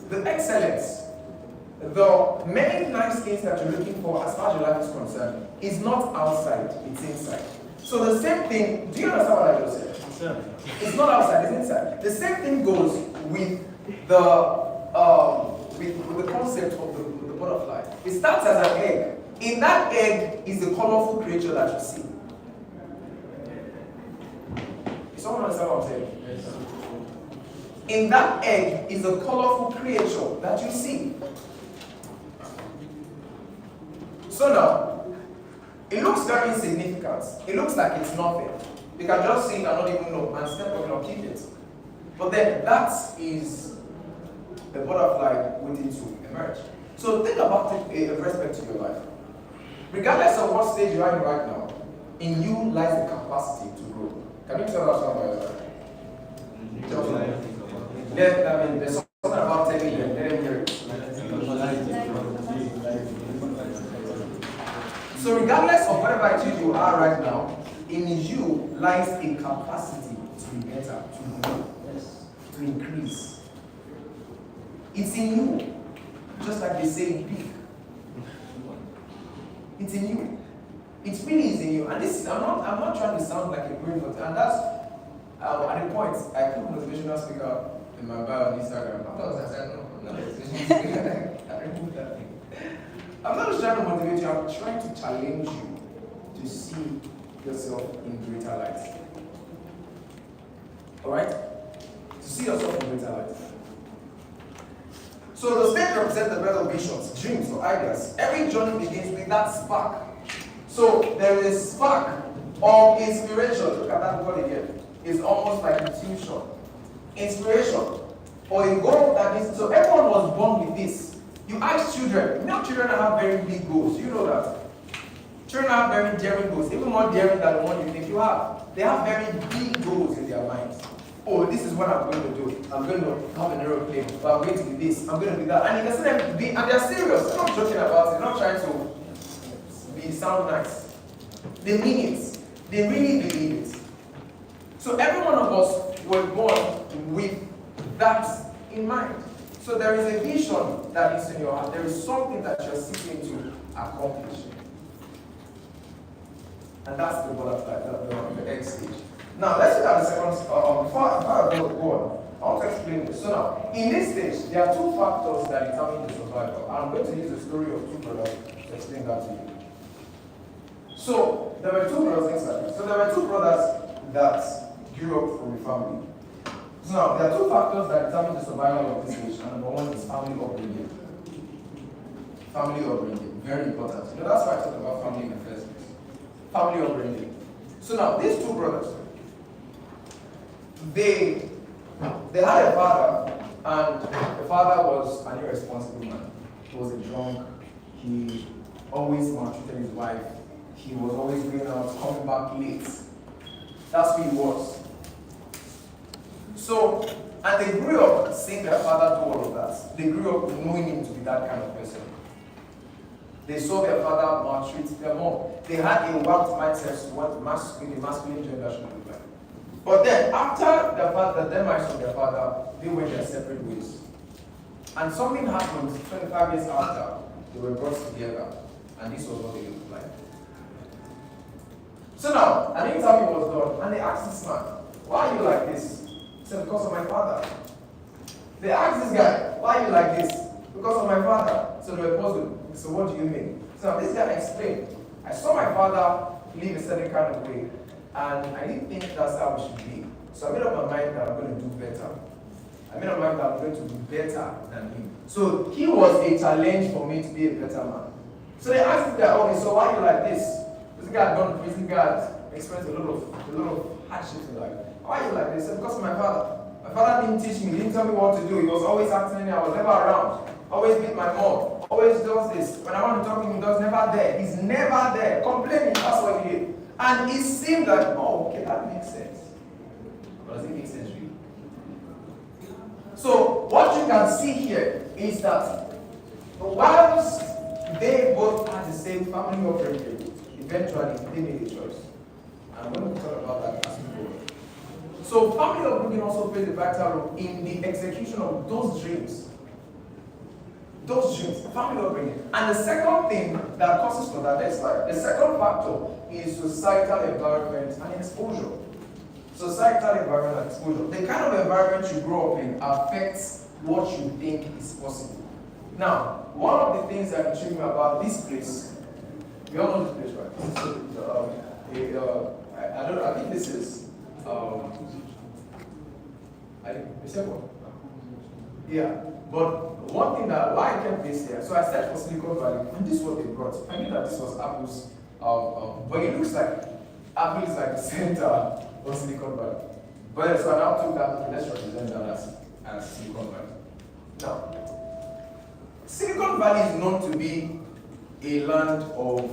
F: the excellence, the many nice things that you're looking for as far as your life is concerned is not outside, it's inside. So the same thing, do you understand what I just said? It's not outside, it's inside. The same thing goes with the concept of the butterfly. It starts as an egg. In that egg is the colorful creature that you see. Is someone understand what I'm saying? Yes. In that egg is a colorful creature that you see. So now, it looks very insignificant. It looks like it's nothing. You can just see it and not even know and step on it or keep it. But then that is the butterfly waiting to emerge. So think about it in respect to your life. Regardless of what stage you are in right now, in you lies the capacity to grow. Can you tell us something about that? There's something about telling them, let them hear it. So regardless of whatever attitude you are right now, in you lies a capacity to be better, to grow, to increase. It's in you, just like they say in pig. It's in you. It really is in you. And this, I'm not trying to sound like a brain, but and that's at the point I put motivational speaker in my bio on Instagram. Afterwards I said, no, I'm not a motivational speaker. I removed that thing. I'm not just trying to motivate you, I'm trying to challenge you to see yourself in greater light. Alright? To see yourself in greater light. So the stage represents the birth of visions, dreams, or ideas. Every journey begins with that spark. So there is a spark of inspiration. Look at that word again. It's almost like intuition. Inspiration. Or a goal that is. So everyone was born with this. You ask children. You know children have very big goals. You know that. Children have very daring goals. Even more daring than the one you think you have. They have very big goals in their minds. Oh, this is what I'm going to do. I'm going to have an aeroplane. But I'm going to be this. I'm going to be that. And you can see them be, and they're serious. They're not joking about it. They're not trying to sound nice. They mean it. They really believe it. So every one of us were born with that in mind. So there is a vision that is in your heart. There is something that you're seeking to accomplish. And that's the butterfly, the egg stage. Now, let's look at the second, before I go on, I want to explain this. So now, in this stage, there are two factors that determine the survival. I'm going to use the story of two brothers to explain that to you. So, there were two brothers inside. So there were two brothers that grew up from a family. So now, there are two factors that determine the survival of this nation. Number one is family upbringing. Family upbringing, very important. You know, that's why I talked about family in the first place. Family upbringing. So now, these two brothers, they had a father, and the father was an irresponsible man. He was a drunk. He always maltreated his wife. He was always going out, coming back late. That's who he was. So, and they grew up seeing their father do all of that. They grew up knowing him to be that kind of person. They saw their father maltreat their mom. They had a warped mindset to what the masculine gender should look like. But then, after the demise of their father, they went their separate ways. And something happened 25 years after they were brought together, and this was what they looked like. So now, an interview was done, and they asked this man, "Why are you like this?" He said, "Because of my father." They asked this guy, "Why are you like this?" "Because of my father." So they were puzzled. So what do you mean? So now this guy explained, "I saw my father live a certain kind of way, and I didn't think that's how it should be. So I made up my mind that I'm going to do better. I made up my mind that I'm going to do better than him." So he was a challenge for me to be a better man. So they asked the guy, "Okay, so why are you like this?" This guy had gone to prison, guy had experienced a lot of hardships in life. "Why are you like this?" He said, "Because of my father. My father didn't teach me, didn't tell me what to do. He was always acting me, I was never around. Always beat my mom. Always does this. When I want to talk to him, he does never there. He's never there. Complaining, that's what he did." And it seemed like, oh, okay, that makes sense. But does it make sense really? So what you can see here is that whilst they both had the same family upbringing, eventually they made a choice. And I'm going to talk about that as we go. So family upbringing also plays a vital role in the execution of those dreams. Those dreams, family upbringing. And the second thing that causes for that, next slide, the second factor is societal environment and exposure. Societal environment and exposure. The kind of environment you grow up in affects what you think is possible. Now, one of the things that intrigued me about this place, we all know this place, right? I think this is, yeah. But one thing that, why I kept this here, so I searched for Silicon Valley, and this is what they brought. I knew that this was Apple's, but it looks like Apple is like the center of Silicon Valley. But so I now took that, okay, let's represent that as Silicon Valley. Now, Silicon Valley is known to be a land of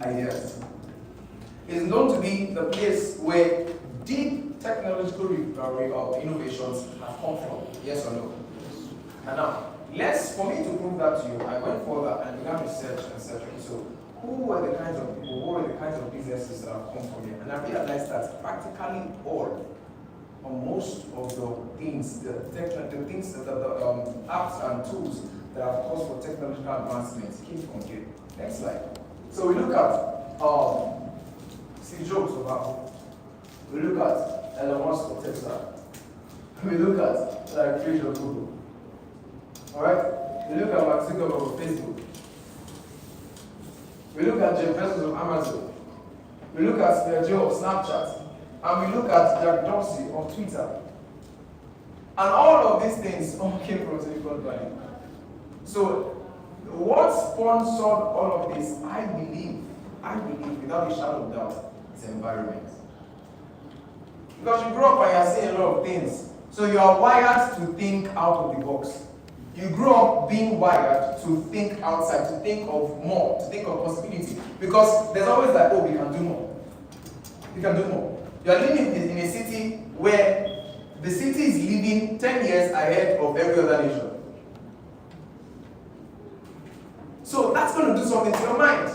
F: ideas. It's known to be the place where deep technological innovations have come from. Yes or no? And now, for me to prove that to you, I went further and began research and searching. So, who were the kinds of people, what were the kinds of businesses that have come from here? And I realized that practically all, or most of the things, the apps and tools that have caused for technological advancements came from here. Next slide. So we look at Steve Jobs of Apple. We look at Elon Musk of Tesla. We look at like Creation of Google. Alright? We look at Mark Zuckerberg of Facebook. We look at Jeff Bezos of Amazon. We look at Sphere Joe of Snapchat. And we look at Jack Dorsey of Twitter. And all of these things all came from Silicon Valley. So, what sponsored all of this, I believe, without a shadow of doubt, is environment. Because you grow up and you're seeing a lot of things. So you are wired to think out of the box. You grow up being wired to think outside, to think of more, to think of possibility. Because there's always like, oh, we can do more. We can do more. You are living in a city where the city is living 10 years ahead of every other nation. So that's going to do something to your mind.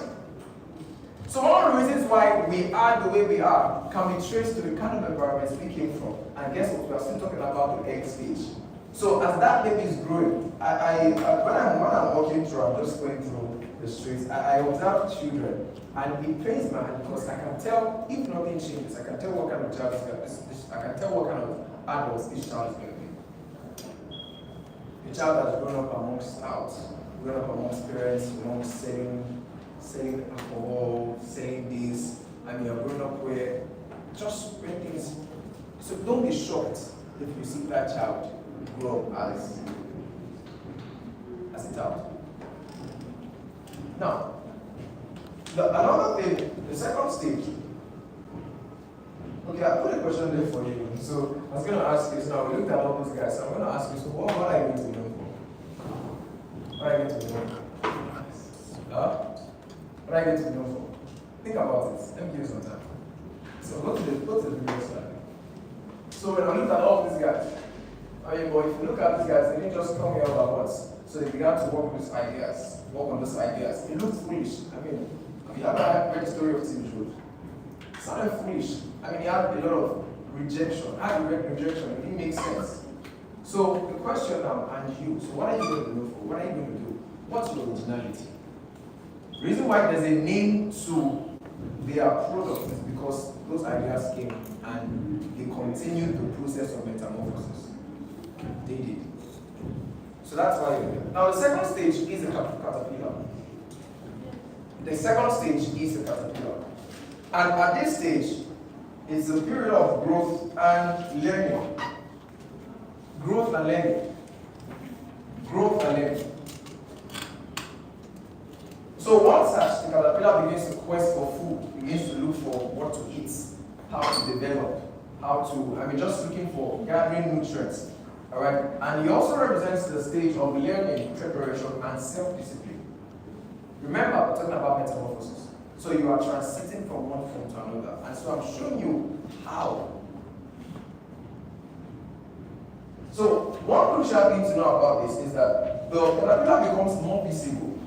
F: So one of the reasons why we are the way we are can be traced to the kind of environments we came from. And guess what? We are still talking about the egg stage. So as that baby is growing, when I'm walking through, I'm just going through the streets, I observe children. And it pains my hand because I can tell if nothing changes, I can tell what kind of child I can tell what kind of adults this child is going to be. A child that's grown up amongst parents, amongst selling alcohol, selling this. I mean, you're grown up where just when things. So don't be shocked if you see that child grow up as a child. Now, another thing, the second stage Okay, I put a question there for you. So I was going to ask you, so now we looked at all those guys, so I'm going to ask you, so what are you going to know for? What are you going to know for? Huh? What are you going to know for? Think about it. Let me give you some time. So go to the previous slide. So when I looked at all these guys, I mean, but if you look at these guys, they didn't just come here all at once. So they began to work with these ideas, work on those ideas. It looked foolish. I mean, have you ever read the story of Steve Jobs? It sounded foolish. I mean, he had a lot of rejection. How you read rejection? It didn't make sense. So the question now, and you, so what are you going to look for? What are you going to do? What's your originality? The reason why there's a name to their product is because those ideas came and they continued the process of metamorphosis. They did. So that's why you're here. Now the second stage is the caterpillar. The second stage is the caterpillar. And at this stage, it's a period of growth and learning. Growth and learning. Growth and learning. So once the caterpillar begins to quest for food, begins to look for what to eat, how to develop, just looking for gathering nutrients. Alright? And he also represents the stage of learning, preparation, and self-discipline. Remember, we're talking about metamorphosis. So you are transiting from one form to another. And so I'm showing you how. So one crucial thing to know about this is that the caterpillar becomes more visible.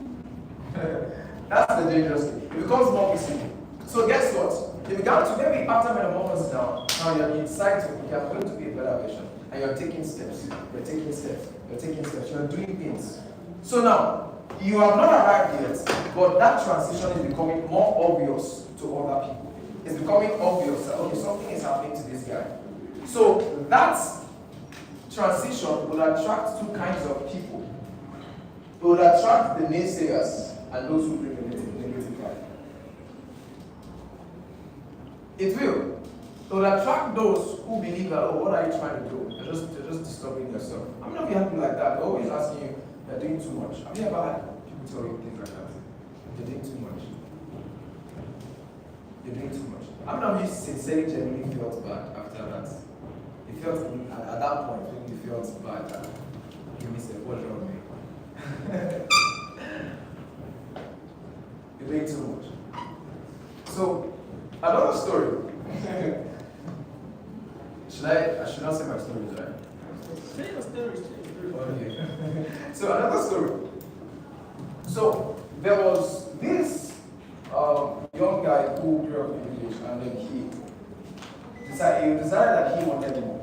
F: That's the dangerous thing. It becomes more visible. So guess what? You began to maybe after metamorphosis now you're inside to you're going to be a better version. And you're taking steps. You're taking steps. You're taking steps. You're doing things. So now, you have not arrived yet, but that transition is becoming more obvious to other people. It's becoming obvious that okay, something is happening to this guy. So that transition will attract two kinds of people. It will attract the naysayers and those who bring the negative vibe. It will. It will attract those who believe that, oh, what are you trying to do? You're just disturbing yourself. How many of you happen like that? They're always asking you, you're doing too much. Have you ever had people tell you things like that? You're doing too much. You're doing too much. How many of you sincerely, genuinely felt bad after that? You felt, at that point, when you felt bad, you missed it. What's wrong with me? You're doing too much. So, another story. I should not say my story, right?
B: Say your story.
F: Okay. So another story. So there was this young guy who grew up in the village, and then he decided that he wanted more.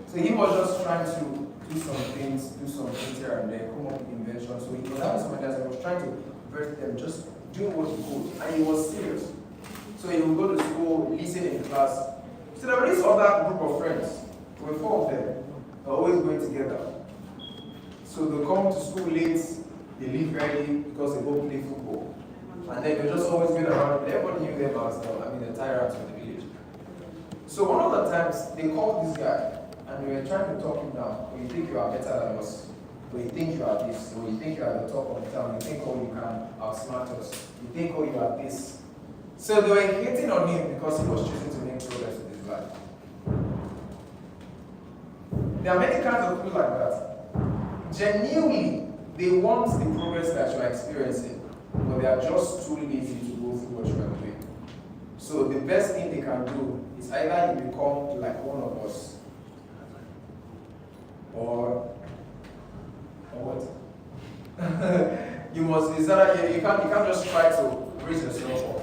F: So he was just trying to do some things here and there, come up with inventions. So he was having some ideas and he was trying to birth them, just doing what he could, and he was serious. So he would go to school, listen in class. So there was this other group of friends. There were 4 of them. They were always going together. So they come to school late, they leave early because they go play football. And then they just always been around. Everybody knew them as the tyrants of the village. So one of the times they called this guy and they were trying to talk him down. Oh, you think you are better than us? Or you think you are this? Or you think you are the top of the town? You think, oh, you can outsmart us? You think, oh, you are this? So they were hating on him because he was choosing to make progress with his life. There are many kinds of people like that. Genuinely, they want the progress that you are experiencing, but they are just too lazy to go through what you are doing. So the best thing they can do is either you become like one of us, or what? You can't just try to raise yourself up.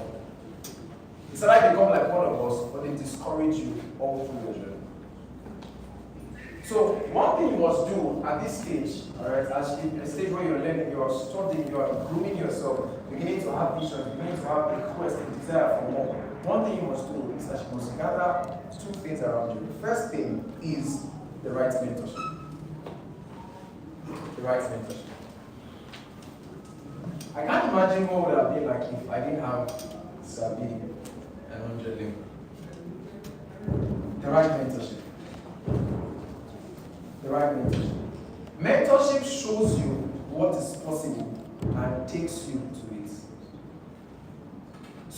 F: It's either become like one of us, or they discourage you all through your journey. So one thing you must do at this stage, alright, as in a stage where you're learning, you're studying, you're grooming yourself, beginning to have vision, beginning to have a quest, a desire for more. One thing you must do is that you must gather 2 things around you. The first thing is the right mentorship. The right mentorship. I can't imagine what would have been like if I didn't have Sabi and 100 Lim. The right mentorship. The right mentorship. Mentorship shows you what is possible and takes you to it.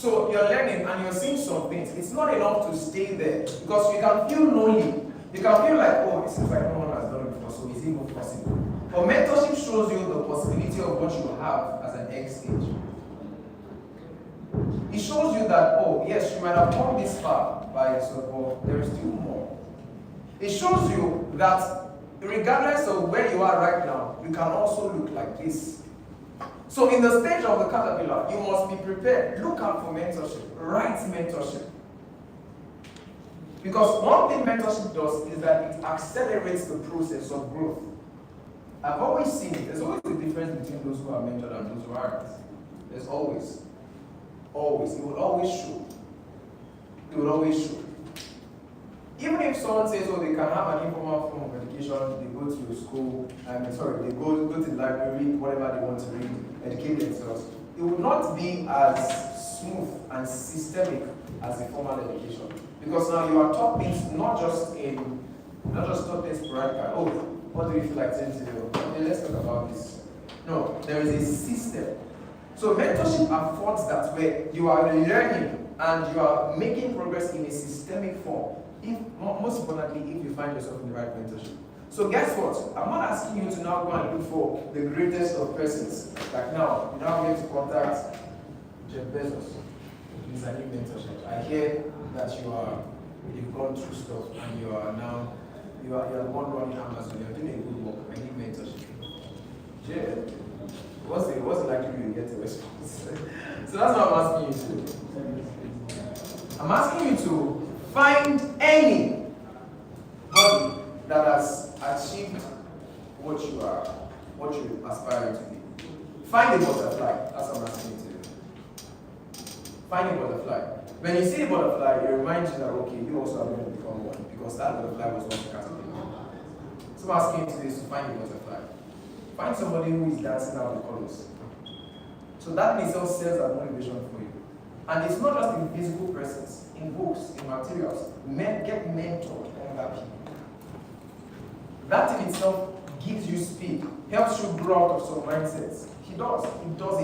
F: So you're learning and you're seeing some things. It's not enough to stay there because you can feel lonely. You can feel like, oh, it seems like no one has done it before, so is it even possible? But mentorship shows you the possibility of what you have as an next stage. It shows you that, oh, yes, you might have come this far by yourself, but there is still more. It shows you that regardless of where you are right now, you can also look like this. So in the stage of the caterpillar, you must be prepared. Look out for mentorship. Right mentorship. Because one thing mentorship does is that it accelerates the process of growth. I've always seen it. There's always a difference between those who are mentored and those who aren't. There's always. Always. It will always show. It will always show. Even if someone says, oh, they can have an informal form of education, they go to school, they go to the library, whatever they want to read, educate themselves, it will not be as smooth and systemic as a formal education. Because now you are taught things not just taught things sporadically. Oh, what do you feel like saying today? Okay, let's talk about this. No, there is a system. So mentorship affords that where you are learning and you are making progress in a systemic form. If, most importantly, if you find yourself in the right mentorship. So guess what? I'm not asking you to now go and look for the greatest of persons. Like now, you now get to contact Jeff Bezos. He's a new mentorship. I hear that you've gone through stuff and you are the one running Amazon. You're doing a good work. I need mentorship. Yeah. What's the likelihood you get a response? So that's what I'm asking you to. I'm asking you to find any body that has achieved what you aspire to be. Find a butterfly. That's what I'm asking you to do. Find a butterfly. When you see a butterfly, it reminds you that okay, you also are going to become one because that butterfly was once a caterpillar. So I'm asking you today is to find a butterfly. Find somebody who is dancing out the colors. So that in itself serves as motivation for you. And it's not just in physical presence, in books, in materials. Get mentored under people. That in itself gives you speed, helps you grow out of some mindsets. It does a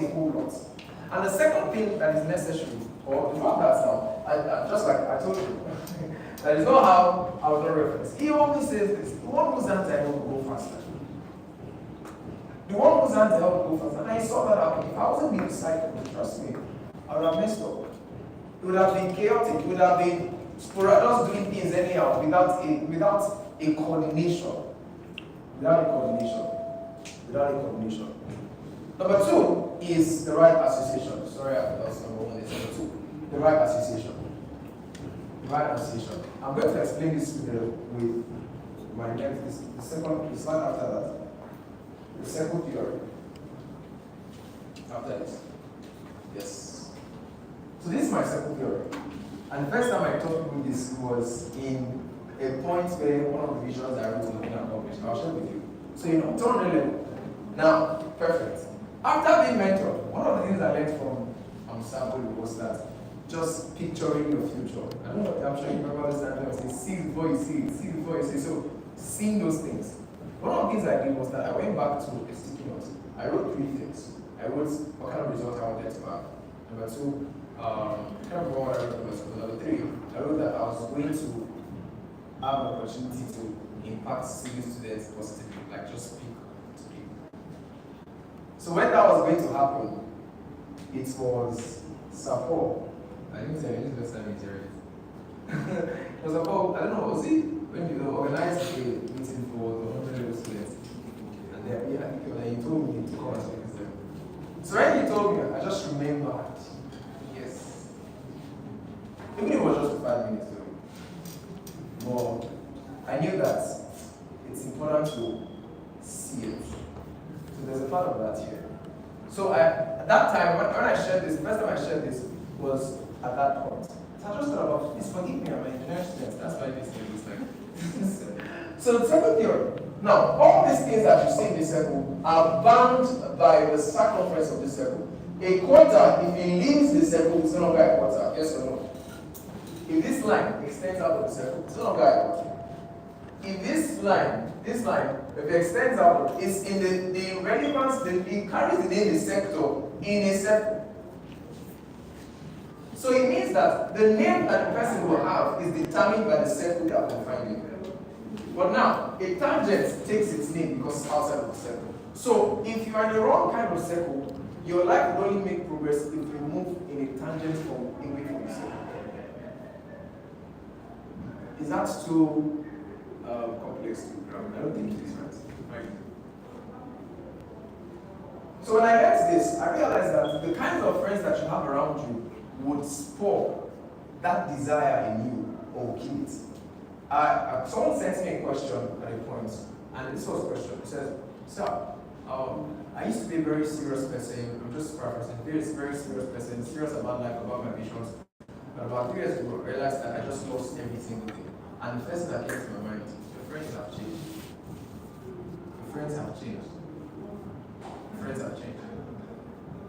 F: whole lot. And the second thing that is necessary, or before that now, just like I told you, that is not how I was not reference. He always says this, the one who's anti will go faster. The one who's anti will go faster. And I saw that happen. If I wasn't being recycled, trust me, I would have messed up. It would have been chaotic, it would have been sporadic, doing things anyhow without a coordination. Without a coordination. Number two is the right association. Sorry, that was number one. It's number two. The right association. The right association. I'm going to explain this with my next, the slide after that. The second theory. After this. Yes. So this is my second theory. And the first time I taught people this was in a point where one of the visions I wrote in the published. I'll share with you. So you know, turn the level. Now, perfect. After being mentored, one of the things I learned from Sample was that just picturing your future. I don't know, I'm sure you remember this time I say, see before you see it, see before you see it. So seeing those things. One of the things I did was that I went back to a sticky note. I wrote 3 things. I wrote what kind of results I wanted to have. Number 2, I can't remember what I wrote. Number 3, I wrote that I was going to have an opportunity to impact civil students positively, like just speak to people. So when that was going to happen, it was support. I didn't say anything this time it was about, I don't know, was it when you organized a meeting for the 100 students? And then, yeah, I think you told me to come and speak to them. So when you told me, I just remembered, yes. Even if it was just for 5 minutes, but I knew that it's important to see it. So there's a part of that here. So at that time, when I shared this, the first time I shared this was at that point. So I just thought about, please forgive me, I'm an engineering student. That's why this thing is like. So the second theory. Now, all these things that you see in this circle are bound by the circumference of the circle. A quarter, if it leaves the circle, it's no longer a quarter. Yes or no? If this line extends out of the circle, it's no longer a quarter. If this line, if it extends out, it's in the relevance, it carries the name the sector in a circle. So it means that the name that the person will have is determined by the circle that will find it. But now, a tangent takes its name because it's outside of the circle. So if you are in the wrong kind of circle, your life will only make progress if you move in a tangent from away from the circle. Is that too complex to grab? I don't think it is, right? So when I read this, I realized that the kinds of friends that you have around you would spur that desire in you or kill it. Someone sent me a question at a point, and this was a question. It says, "Sir, I used to be a very serious person. I'm just paraphrasing. Very serious person, serious about life, about my visions. But about 3 years ago, I realized that I just lost every single thing. And the first thing that came to my mind, your friends have changed. Your friends have changed. Your friends have changed.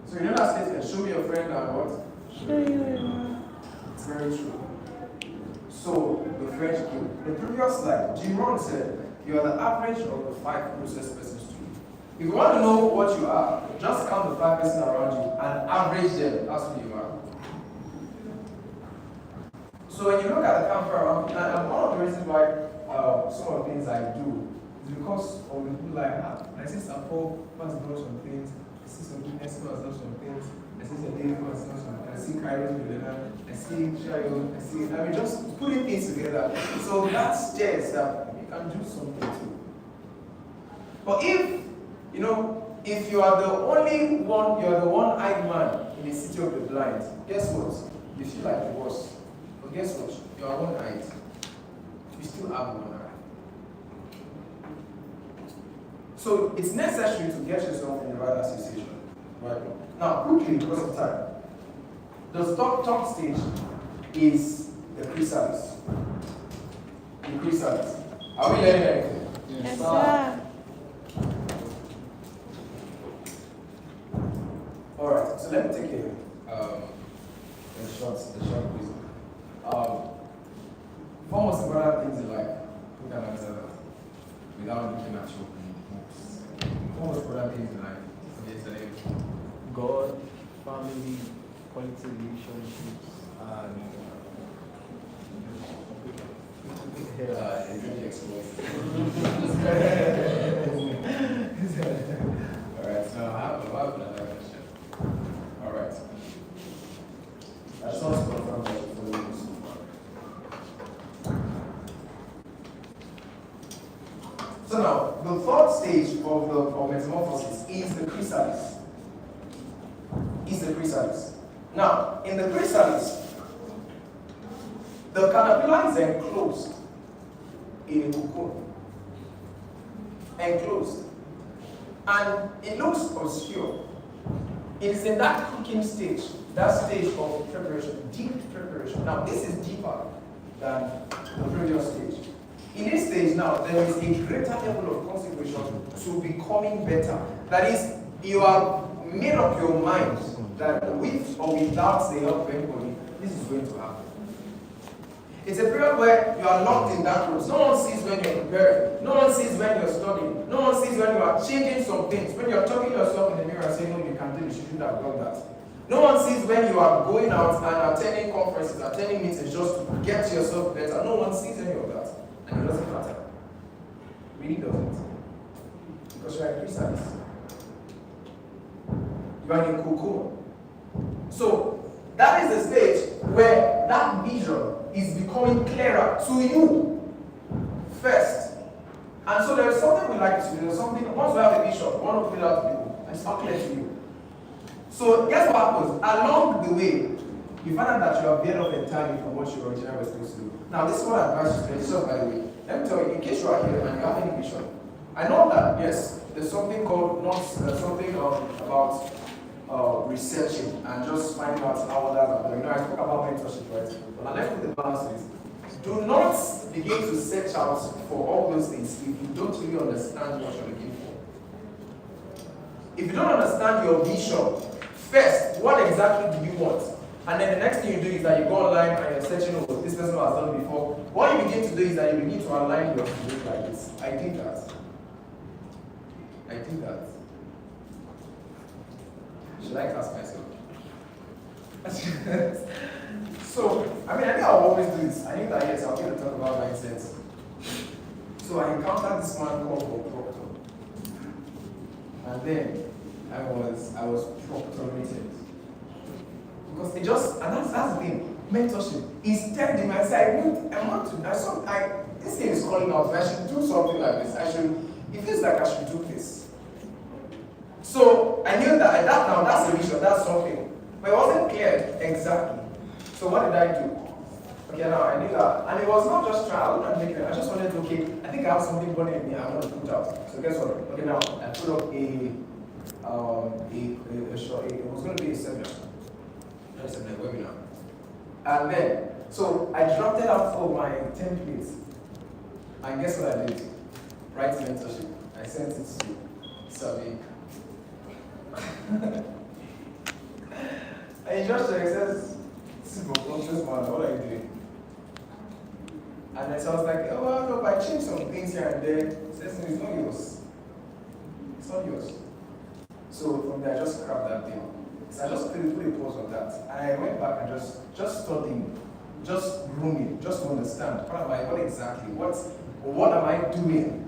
F: So you know that statement, show me your friend and what?
B: Show you.
F: It's very true. So the French king, the previous slide, Jim Rohn said, you are the average of the 5 closest persons to you. If you want to know what you are, just count the 5 persons around you and average them. That's who you are. So when you look at the camper around, and one of the reasons why some of the things I do is because of the people I have. I see some Paul who has done some things. I see some Guinness who has done some things. I see some David who has done some things. I see Kairos Milena. I see Shayo. I mean, just putting things together. So that suggests that you can do something too. But if you are the only one, you are the one-eyed man in the city of the blind, guess what? You feel like the worst. But guess what? You are one-eyed. You still have one eye. So it's necessary to get yourself in the right association. Right? Now, quickly, because of time, the top stage is the chrysalis. The chrysalis. Are we learning anything?
B: Yes, sir.
F: All right. So let me take a short quiz. Four most important things in life. Who can answer that without looking at your books? Four most important things in life. Yesterday.
B: God, family, quality relationships, and
F: It's really exposed. All right. So I have another question. All right. I just want to confirm that you're following this so far. So now, the third stage of metamorphosis is the chrysalis. Now, in the chrysalis, the caterpillar is enclosed in a cocoon. Enclosed. And it looks obscure. It is in that cooking stage, that stage of preparation, deep preparation. Now, this is deeper than the previous stage. In this stage now, there is a greater level of consecration to becoming better. That is, you have made up your mind that with or without the help of anybody, this is going to happen. It's a period where you are locked in that room. No one sees when you're preparing. No one sees when you're studying. No one sees when you are changing some things. When you're talking to yourself in the mirror and saying, no, you can't do this, you shouldn't have done that. No one sees when you are going out and attending conferences, attending meetings just to get yourself better. No one sees any of that. And it doesn't matter. It really doesn't. Because you're a chrysalis. You are in a cocoon. So, that is the stage where that vision is becoming clearer to you first. And so there is something we like to do. There's something, once we have a vision, we want to fill out people, and it's not clear to you. So guess what happens? Along the way, you find out that you are veered off entirely from what you originally were supposed to do. Now, this is what I advise you to do. Just by the way, let me tell you, in case you are here and you have any vision, I know that yes, there's something called about researching and just finding out how others are doing. I spoke about mentorship, right? But let's put the balance to this. Do not begin to search out for all those things if you don't really understand what you're looking for. If you don't understand your vision, first, what exactly do you want? And then the next thing you do is that you go online and you're searching what this person has done before. What you begin to do is that you begin to align your vision like this. I did that. Should I ask myself? So, I mean, I knew I would always do this. I knew that, yes, I'm going to talk about mindsets. So I encountered this man called Bob Proctor. And then I was proctorated. Because it just, and that's the thing, mentorship is telling me, I said, this thing is calling out, I should do something like this. It feels like I should do this. So I knew that now that's a vision, that's something. But it wasn't clear exactly. So what did I do? Okay, now I knew that. And it was not just trial, I just wanted to, I think I have something burning in me I want to put out. So guess what? Okay, now I put up a short, it was going to be a seminar. Not a seminar, webinar. And then, so I dropped it out for my templates. And guess what I did? Write mentorship. I sent it to Sabi. And he just says, this is my conscious man, what are you doing? And then so I was like, oh, well, look, I changed some things here and there. He says, no, it's not yours. It's not yours. So from there, I just scrapped that thing. So I just put a pause on that. And I went back and just studying, just grooming, just to understand what am I doing?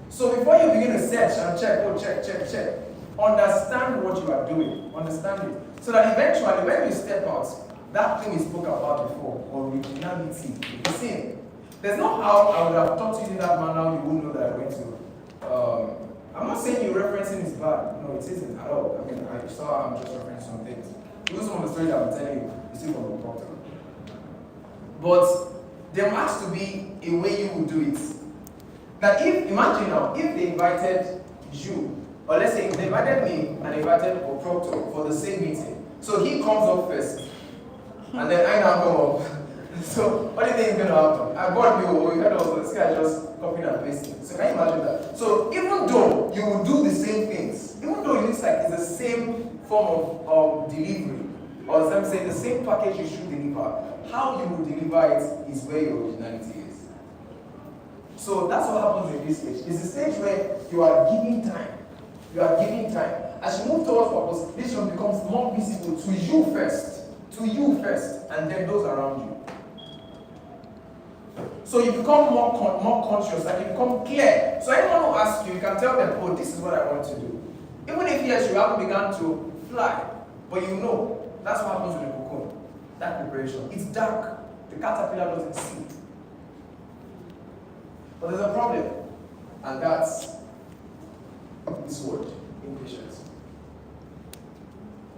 F: So before you begin to search and check, check. Understand what you are doing. Understand it. So that eventually, when you step out, that thing we spoke about before, originality, the same. There's no how I would have taught you in that manner, you wouldn't know that I went to. I'm not saying you referencing is bad. No, it isn't at all. I mean, I'm just referencing some things. Even some of the stories I'm telling you, you still from the proctor. But there has to be a way you would do it. That imagine now, if they invited you, or let's say if they invited me and invited a proctor for the same meeting, so he comes up first, and then I now come up. So what do you think is going to happen? I got you, we heard also this guy just copying and pasting. So can you imagine that? So even though you will do the same things, even though it looks like it's the same form of delivery, or let me say the same package you should deliver, how you will deliver it is where your originality is. So that's what happens in this stage. It's the stage where you are giving time. You are giving time. As you move towards purpose, this one becomes more visible to you first, and then those around you. So you become more conscious and you become clear. So anyone who asks you, you can tell them, oh, this is what I want to do. Even if yes, you haven't begun to fly, but you know, that's what happens with the cocoon. That preparation. It's dark. The caterpillar doesn't see. But there's a problem, and that's this word, impatience.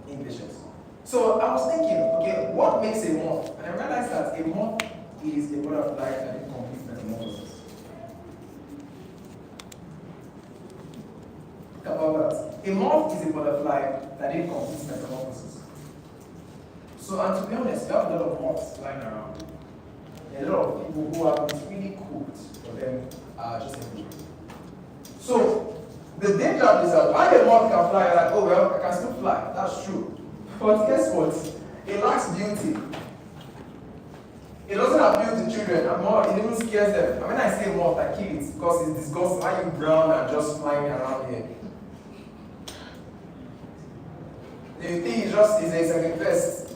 F: Impatience. So I was thinking, okay, what makes a moth? And I realized that a moth is a butterfly that it completes metamorphosis. Think about that. A moth is a butterfly that it completes metamorphosis. So, and to be honest, you have a lot of moths flying around. A lot of people who have been really cooked for them are just enjoying. So, the danger is that while a moth can fly, you're like, oh, well, I can still fly. That's true. But guess what? It lacks beauty. It doesn't appeal to children, and more, it even scares them. And when I say moth, I kill it because it's disgusting. Why are you brown and just flying around here? The thing is just is a second best.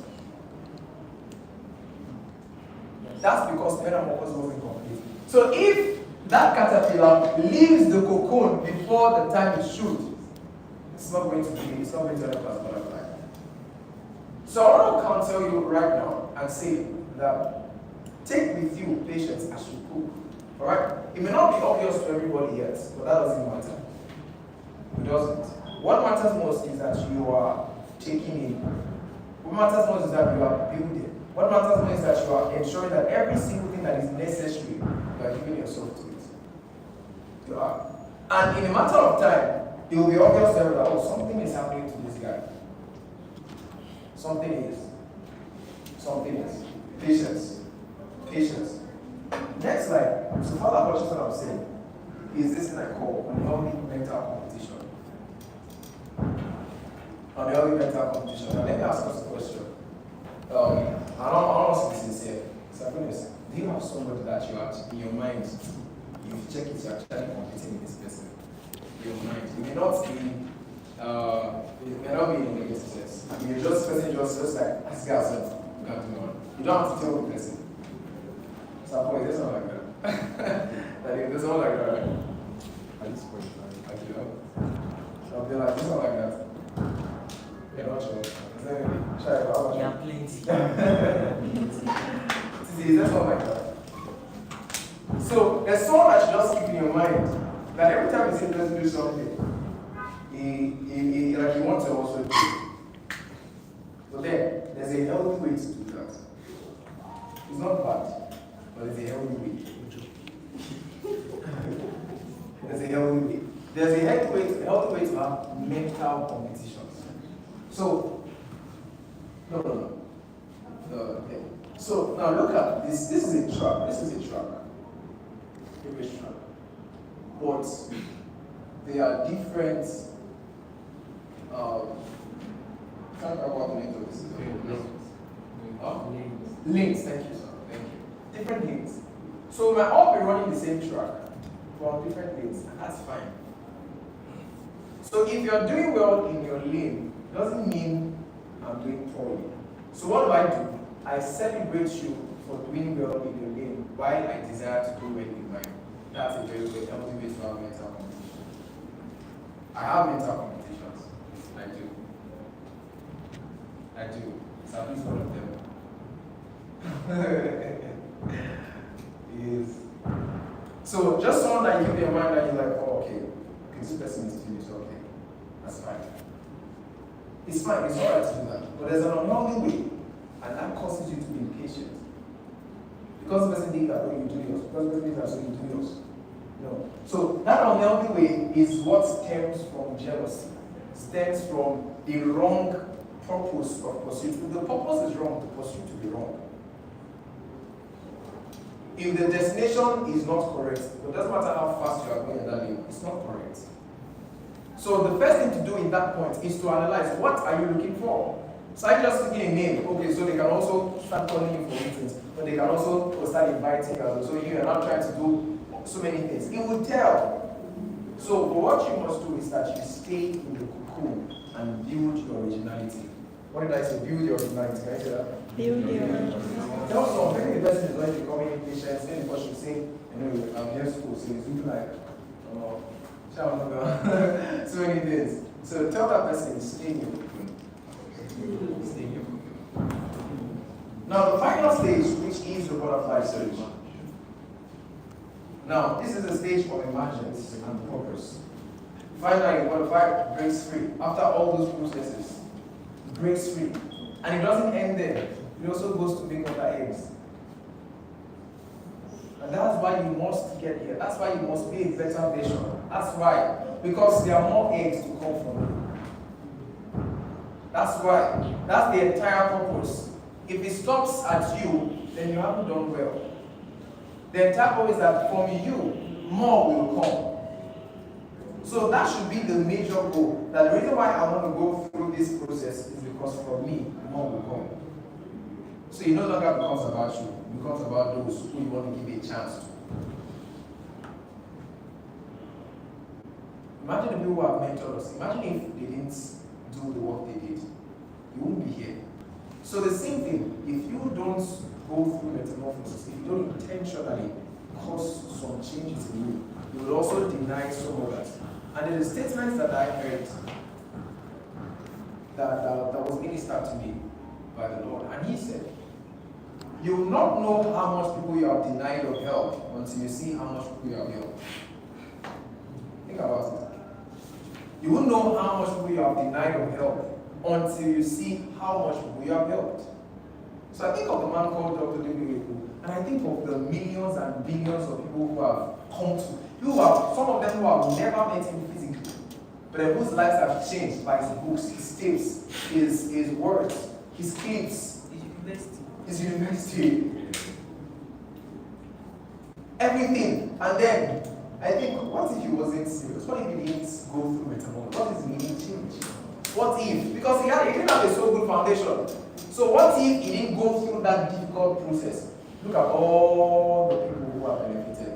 F: That's because metamorphosis wasn't complete. So if that caterpillar leaves the cocoon before the time it should, it's not going to end up as butterfly. So I want to counsel you right now and say that take with you patience as you cook. Alright? It may not be obvious to everybody yet, but that doesn't matter. It doesn't. What matters most is that you are taking in. What matters most is that you are building. What matters most is that you are ensuring that every single thing that is necessary, you are giving yourself to it. You are. And in a matter of time, it will be obvious to everyone that, oh, something is happening to this guy. Something is. Patience. Next slide. So further questions that I'm saying is this thing I call unhealthy mental competition. Unhealthy mental competition. Now let me ask us a question. I don't want to be sincere. So goodness, do you have somebody that you are in your mind, if you check it, you're actually competing with this person? In your mind. It may not be in a negative sense. I mean, you're just person just like this guy said. can do one. You don't have to tell the person. So boy, it doesn't like that. Like it doesn't like that.
B: At this point,
F: Like you know. So I'll be like, it's not like that. You're not sure. Try it out.
D: Yeah, plenty.
F: See, that's not like that. So there's someone that you just keep in your mind that every time you say let's do something, he like you want to also do. But then there's a healthy way to do that. It's not bad, but it's a healthy way. There's a healthy way. There's a healthy way to have mental competitions. So no. Okay. So now look at this. This is a truck. This is a truck. A race truck. But they are different. Can't remember what the name of this is. Links. Thank you, sir. Thank you. Different links. So we might all be running the same truck, but on different lanes, and that's fine. So if you're doing well in your lane, doesn't mean I'm doing poorly. So what do? I celebrate you for doing well in your lane while I desire to do well in mine. That's a very good healthy way to have mental competition. I have mental competitions. I do. It's at least one of them. Yes. So just someone that you keep in your mind that you're like, oh, okay, this person is doing it, okay. That's fine. It's fine, it's alright to do that. But there's an unhealthy way, and that causes you to be impatient. Because the person did that, oh, you do yours. Because the person did that, so you do yours. No. So that unhealthy way is what stems from jealousy, stems from the wrong purpose of pursuit. If the purpose is wrong, the pursuit will be wrong. If the destination is not correct, it doesn't matter how fast you are going in that lane, it's not correct. So the first thing to do in that point is to analyze what are you looking for. So I just give a name, okay, so they can also start calling you for meetings, but they can also start inviting us. So you are not trying to do so many things. It will tell. So what you must do is that you stay in the cocoon and build your originality. What did I say? Build your originality. Can I say that?
B: build your
F: Also, maybe the person is going to become impatient, then the person say, you know, I'm here school, so it's looking like, so many things. So tell that person, stay in your cocoon. Stay in your cocoon. Now, the final stage, which is the butterfly stage. Now, this is the stage of emergence and purpose. Finally, the butterfly breaks free. After all those processes, it breaks free. And it doesn't end there. It also goes to make other eggs. And that's why you must get here. That's why you must be a better version. That's why. Because there are more eggs to come from you. That's why. That's the entire purpose. If it stops at you, then you haven't done well. The entire purpose is that from you, more will come. So that should be the major goal. That the reason why I want to go through this process is because from me, more will come. So it no longer becomes about you. It becomes about those who you want to give a chance to. Imagine the people who have mentored us. Imagine if they didn't do the work they did. You wouldn't be here. So the same thing, if you don't go through metamorphosis, if you don't intentionally cause some changes in you, you will also deny some of that. And there's a statement that I heard that was ministered to me by the Lord. And he said, you will not know how much people you have denied of help until you see how much people you have helped. Think about it. You won't know how much people you have denied of help until you see how much people you have helped. So I think of the man called Dr. David, and I think of the millions and billions of people who have come to, some of them who have never met him physically, but whose lives have changed by his books, his tapes, his words, his clips, his university, everything. And then I think, what if he wasn't serious? What if he didn't go through metamorphosis? What if he didn't change? What if? Because he didn't have a so good foundation. So what if he didn't go through that difficult process? Look at all the people who have benefited.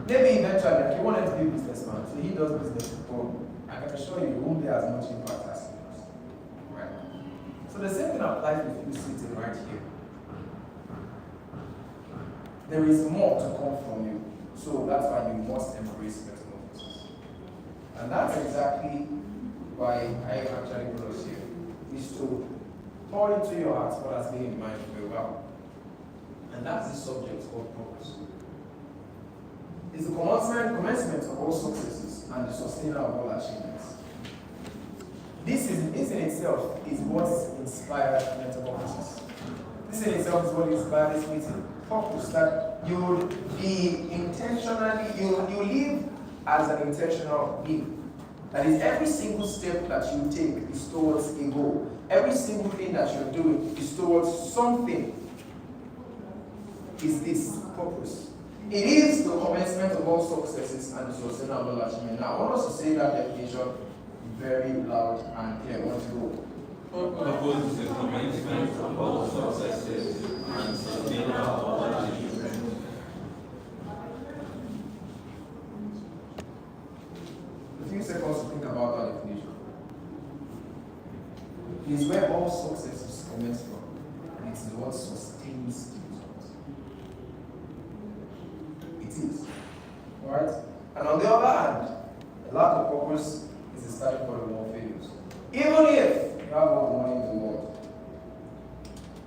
F: Maybe eventually, like he wanted to be a businessman, so he does business, but I can assure you, he won't be as much impact as he does. Right? So the same thing applies with you sitting right here. There is more to come from you. So that's why you must embrace metamorphosis. And that's exactly why I actually brought us here. Is to pour into your heart what has been in mind for a while. And that's the subject called purpose. It's the commencement of all successes and the sustainer of all achievements. This in itself is what inspired Metamorphosis. This in itself is what inspired this meeting. Purpose, that you would be intentionally, you live as an intentional being. That is, every single step that you take is towards a goal. Every single thing that you're doing is towards something. Is this purpose? It is the commencement of all successes and the sustainer of all achievement. Now, I want us to say that definition very loud and clear. Want to go?
D: Purpose is the commencement of all successes and sustainer of all achievement.
F: A few seconds to think about that definition. It is where all successes commence from, and it is what sustains the result. It is. Alright? And on the other hand, a lack of purpose is the starting point of all failures. Even if you have all the money in the world.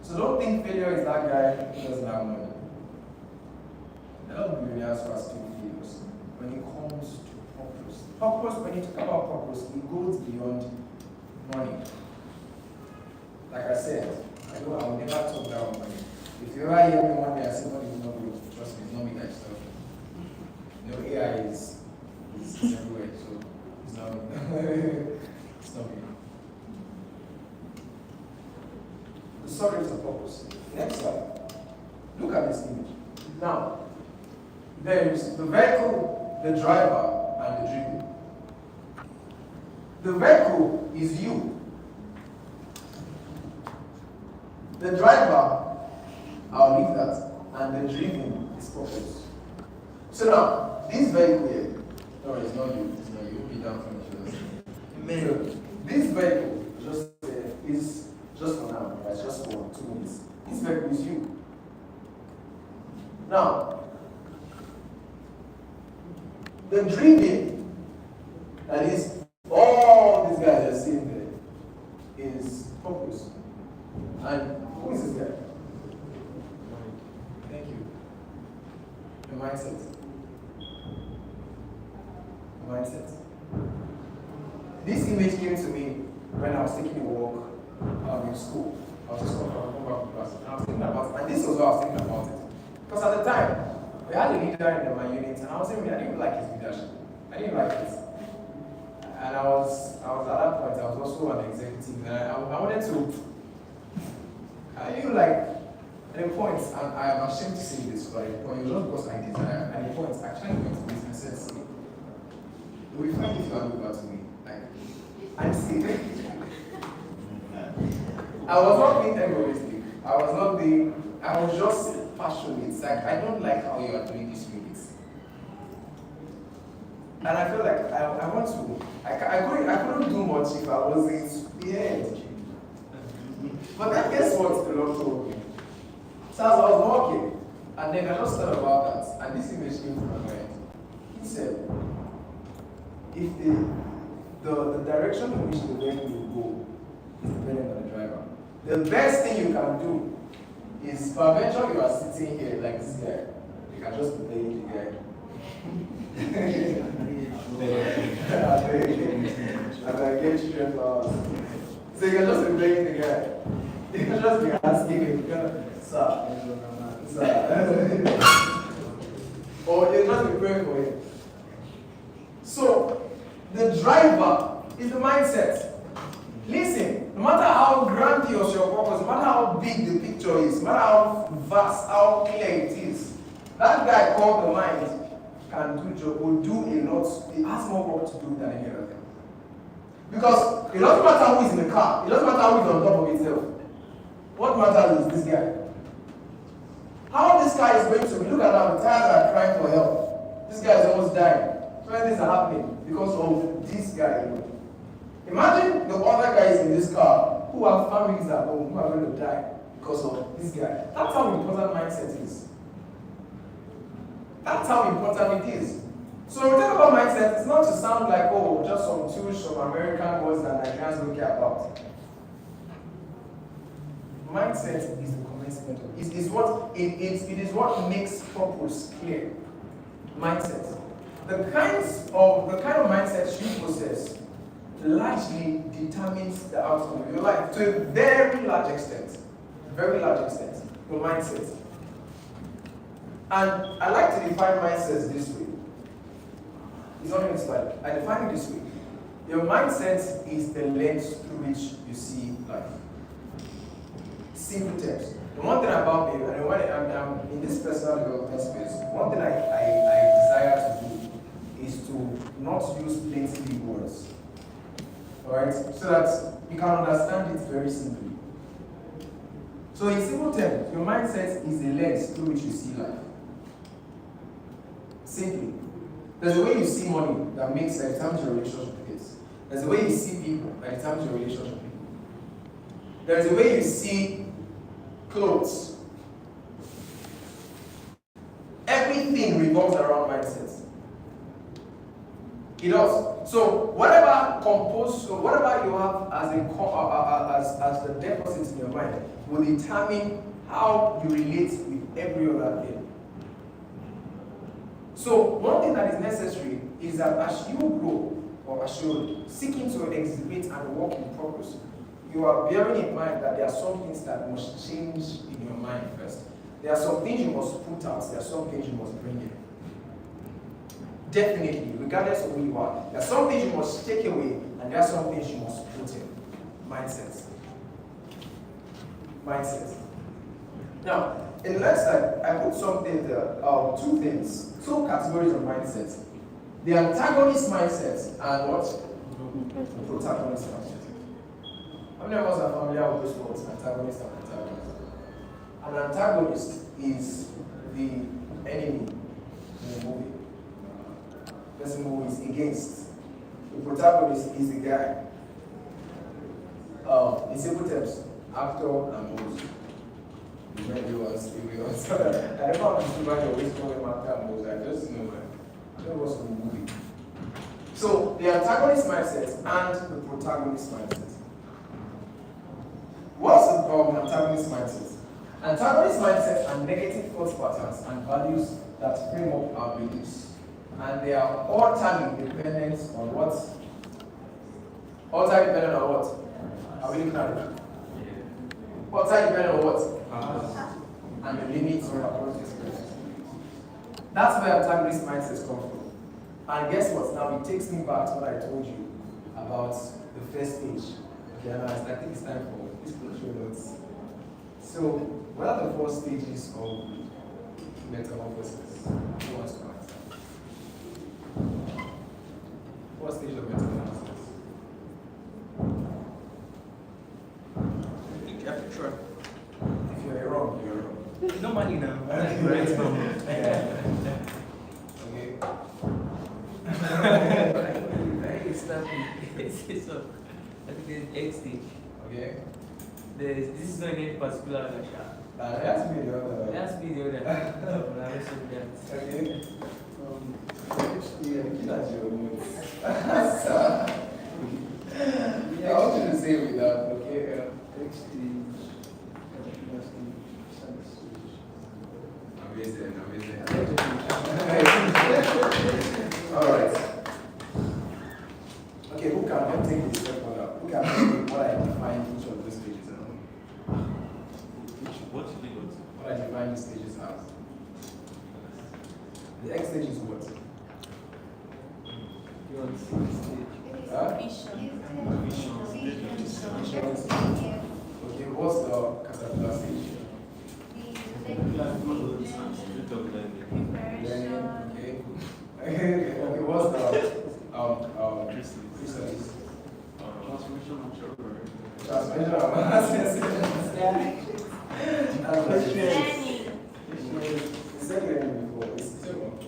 F: So don't think failure is that guy who doesn't have money. A lot of billionaires who are still failures. When it comes to purpose, when you talk about purpose, it goes beyond money. Like I said, I will never talk about money. If you ever hear me one day, I say money is not good. Trust me, it's not me that stuff. You know, AI is everywhere, so it's not it's not me. The subject of purpose. Next slide. Look at this image. Now, there is the vehicle, the driver, and the driven. The vehicle is you. The driver, I'll leave that, and the driven is purpose. So now, this vehicle here, no, it's not you, be down from the shoulders. So, this vehicle is just for now, right? Just for 2 minutes. This vehicle is you. Now, the driven, that is all these guys are seeing there, is purpose. And who is this guy? Thank you. The mindset. The mindset. This image came to me when I was taking a walk in school. I was just coming back from class. And I was thinking about it. And this was what I was thinking about it. Because at the time, we had a leader in my unit, and I was saying, I didn't like his leadership. I didn't like it. And I was at that point, I was also an executive, and I wanted to, I didn't like, at a point, and I am ashamed to say this, but at a point, it was not because I desire, at a point, I actually went to business and said, it will be fine if you hand over to me. Like, I'm serious. I was not being egoistic. I was just passionate. It's like, I don't like how you are doing this with it. And I feel like I want to, I couldn't do much if I wasn't the But then guess what the Lord told me? So as I was walking, and then I just thought about that, and this image came to my mind. He said, if the direction in which the vehicle will go is dependent on the driver, the best thing you can do is, peradventure you are sitting here like this guy, you can just be playing the guy. And I get children flowers. So you can just be playing the guy. You can just be asking him, sir. Or you just be praying for him. So the driver is the mindset. Listen, no matter how grandiose your purpose, no matter how big the picture is, no matter how vast, how clear it is, that guy called the mind can do job, will do a lot. He has more work to do than any other thing. Because it doesn't matter who is in the car, it doesn't matter who is on top of itself. What matters is this guy. How this guy is going to look at how the tires are crying for help. This guy is almost dying. So many things are happening because of this guy alone. Imagine the other guys in this car who have families at home who are going to die because of this guy. That's how important mindset is. That's how important it is. So when we talk about mindset, it's not to sound like, oh, just some tools from American words that Nigerians don't care about. Mindset is the commencement of it is what makes purpose clear. Mindset. The kind of mindset you possess largely determines the outcome of your life to a very large extent. Very large extent. Your mindset. And I like to define mindsets this way. It's not even slide. I define it this way. Your mindset is the lens through which you see life. Simple terms. The one thing about me, and when I'm in this personal development space, one thing I desire to do is to not use plenty big words. Alright? So that you can understand it very simply. So in simple terms, your mindset is the lens through which you see life. Simply. There's a way you see money that makes that determines your relationship with it. There's a way you see people that determines your relationship with people. There's a way you see clothes. Everything revolves around mindset. It does. So whatever you have as the deposit in your mind will determine how you relate with every other thing. So one thing that is necessary is that as you grow, or as you're seeking to exhibit and walk in purpose, you are bearing in mind that there are some things that must change in your mind first. There are some things you must put out, there are some things you must bring in. Definitely, regardless of who you are. There are some things you must take away, and there are some things you must put in. Mindset. Mindset. Now, in the next slide, I put something there, two categories of mindset. The antagonist mindset and what? The protagonist mindset. How many of us are familiar with those words, antagonist and protagonist? An antagonist is the enemy in the movie. The person who is against. The protagonist is the guy. In simple terms, actor and Mose. Maybe once. I never understood why they always call him actor and Mose. I just know that was the movie. So the antagonist mindset and the protagonist mindset. What's the antagonist mindset? Antagonist mindset are negative thought patterns and values that frame up our beliefs. And they are utterly dependent on what? Utterly dependent on what? Are we looking at it? Utterly dependent on what? And the limits of our experience. That's where antagonist mindsets come from. And guess what? Now it takes me back to what I told you about the first stage. Okay, and I think it's time for disclosure notes. So, what are the 4 stages of metamorphosis? Who wants to answer? 4 stages of metamorphosis.
D: You have to try.
F: If you're wrong, you're wrong.
D: Normally now.
F: Okay.
D: I think there's 8 stage.
F: Okay.
D: This is not in any particular order.
F: It has to be the other.
D: It has to be the order.
F: Okay. That's your notes. I want you to say without, okay? Amazing. Alright. Okay, who can take this step further? Who can tell me what I define each of these stages as? What I define these stages as? The X stage is what? Okay, what's the caterpillar stage? Okay, what's the chrysalis? Transformation of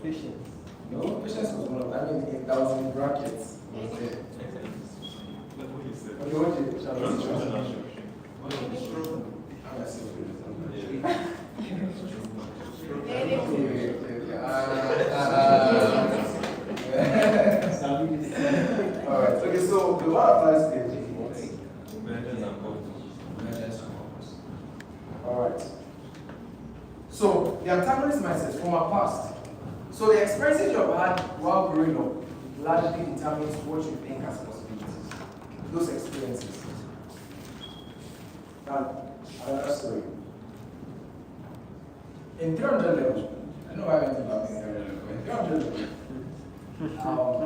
F: patience. No, patience was one of them. I mean, that was in brackets. Okay, what did you Alright, okay, so the what applies to the Alright. So the antagonist mindset from our past. So the experiences you've had while growing up largely determines what you think as possibilities. Those experiences. Now, another story. In 300 level, I know I went about in 300 level, in 300 level,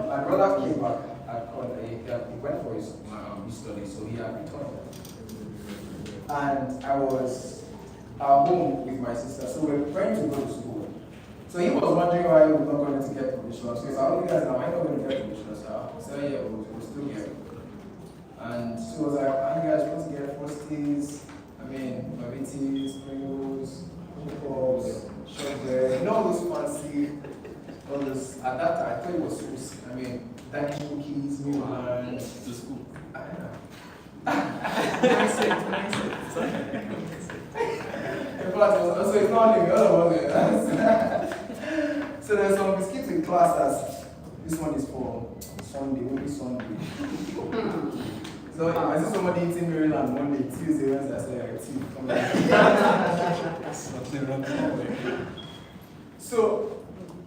F: my brother came back he went for his study, so he had returned. And I was at home with my sister, so we were trying to go to school. So he was wondering why we were not going to get provisional. So he said, "Oh, you guys, now I'm not going to get provisional." So I said, "Yeah, we'll still get it." And she was like, "Are you guys want to get Frosties? Babities, Pringles, Popes, shortbread, all those fancy, all those." At that time, I thought it was so, Dunkin' cookies, Milan,
D: To school.
F: I don't know. So it's not only me, all of us. So there's some biscuits in class as this one is for Sunday, maybe Sunday. So if I see somebody eating Maryland Monday, Tuesday, Wednesday, I say, "Alright, tea, come back." So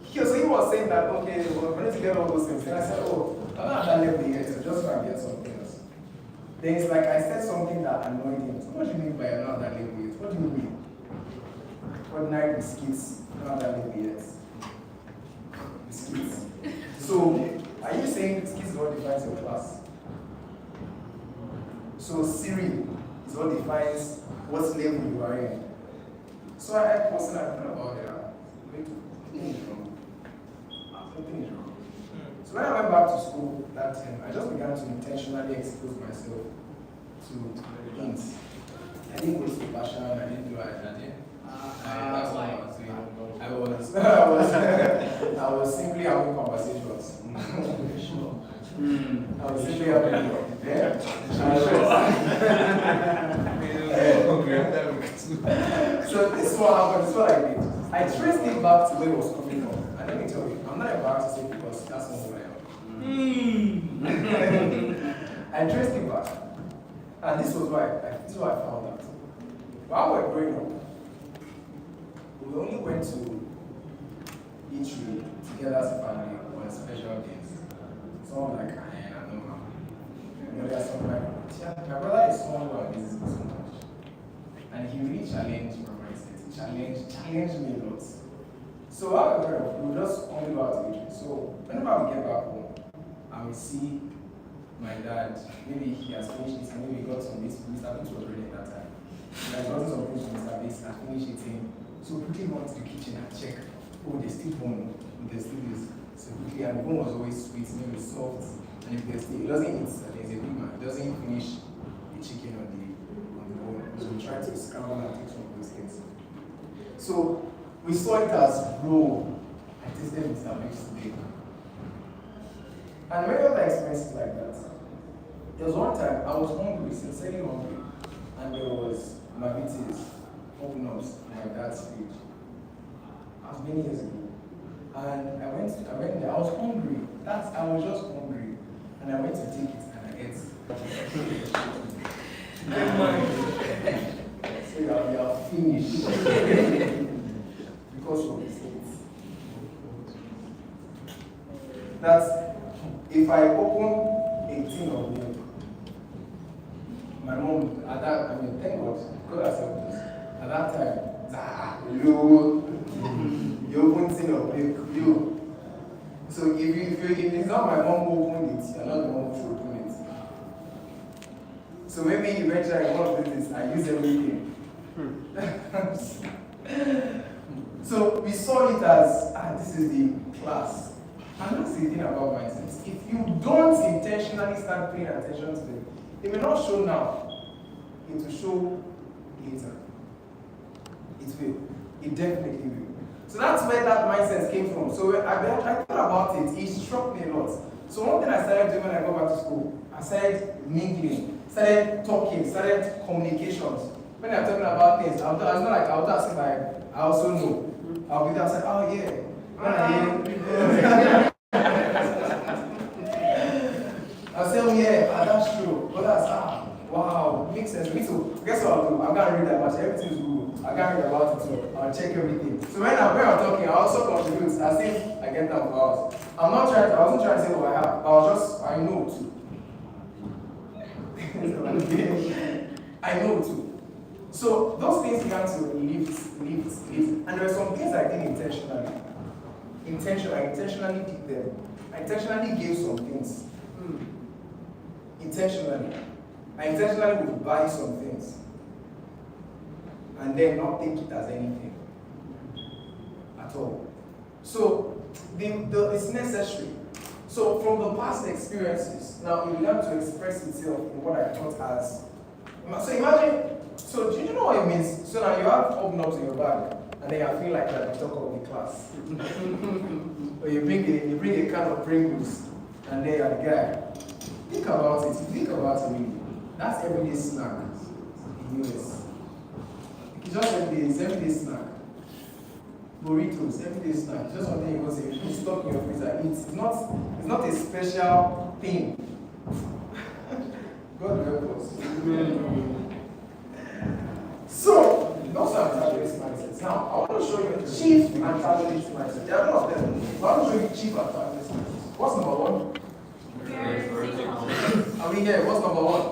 F: he was saying that, okay, we're going to get all those things. And I said, "Oh, I'm not at that level yet, so just try and get something else." Then it's like I said something that annoyed him. So what do you mean by you're not at that level yet? What do you mean? Ordinary biscuits, not at that level yet. Biscuits. So, are you saying biscuits is what defines your class? So Siri is what defines what level you are in. So I posted and thought about it. Something is wrong. Something is wrong. So when I went back to school that time, I just began to intentionally expose myself to hints. I didn't go to passion, I didn't do it. That's what I was doing. I was simply having conversations. I was simply having So this is what happened, this is what I did. I traced it back to where it was coming from. And let me tell you, I'm not embarrassed to say because that's not who I am. I traced it back. And this was why I found out. While we were growing up, we only went to eatery together as a family on special days. Someone like, I don't know. There's some my brother is someone who abuses me so much. And he really challenged my mindset. He challenged me a lot. So while we were growing up, we would just only go out to eatery. So whenever we get back home, I will see my dad, maybe he has finished it, and maybe he got some this. Mr. Biggs was ready at that time. He has gotten some things from Mr. Biggs and finished eating. So quickly went to the kitchen and check. Oh, there's still bone. There's still this. So quickly, and the bone was always sweet, maybe soft. And if there's still, it doesn't eat, there's a big man. It doesn't finish the chicken on the bone. So we try to scramble and take some of those things. So we saw it as, bro, I tasted Mr. Biggs today. And many other experiences like that. There was one time I was hungry, sincerely hungry, and there was Mavities open up in my dad's fridge. That was many years ago. And I went there, I was hungry. I was just hungry. And I went to take it and I ate. So you are finished. Because of the things. That's if I open a tin of milk, my mom, thank God, God has helped us. At that time, you open tin of milk, you. So if it's not my mom who opened it, you're not the one who should open it. So maybe eventually I want to do this, I use everything. So we saw it as, this is the class. And that's the thing about mindsets. If you don't intentionally start paying attention to them, it may not show now. It will show later. It will. It definitely will. So that's where that mindset came from. So I thought about it. It struck me a lot. So one thing I started doing when I got back to school, I started mingling, started talking, started communications when I'm talking about things, it's not like I'll just say like I also know. I'll be there, I'll say, oh yeah. When I hear, I'll say, oh yeah, that's true. But that's wow, makes sense. Me too. Guess what I'll do? I'm gonna read that much. Everything is Google. I can't read about it too. I'll check everything. So when I'm talking, I also contribute as if I get that for hours. I wasn't trying to say what I have. I know too. I know too. So those things began to lift. And there were some things I did intentionally. I intentionally did them. I intentionally gave some things. Intentionally. I intentionally would buy some things. And then not take it as anything. At all. So it's necessary. So from the past experiences, now it began to express itself in what I thought as. So imagine, so do you know what it means? So now you have hobnobs in your bag, and then you feel like you're at the talk of the class. Or you bring a can of Pringles, and then you're the guy. Think about it. That's everyday snack in US. It's just everyday snack. Burritos, everyday snack. Just something you go say, you stuck in your freezer. It's not a special thing. God help us. So, those are antagonist mindsets. Now, I want to show you chief antagonist mindset. There are a lot of them. I want to show you chief antagonist mindset. What's number one? Are we here? What's number one?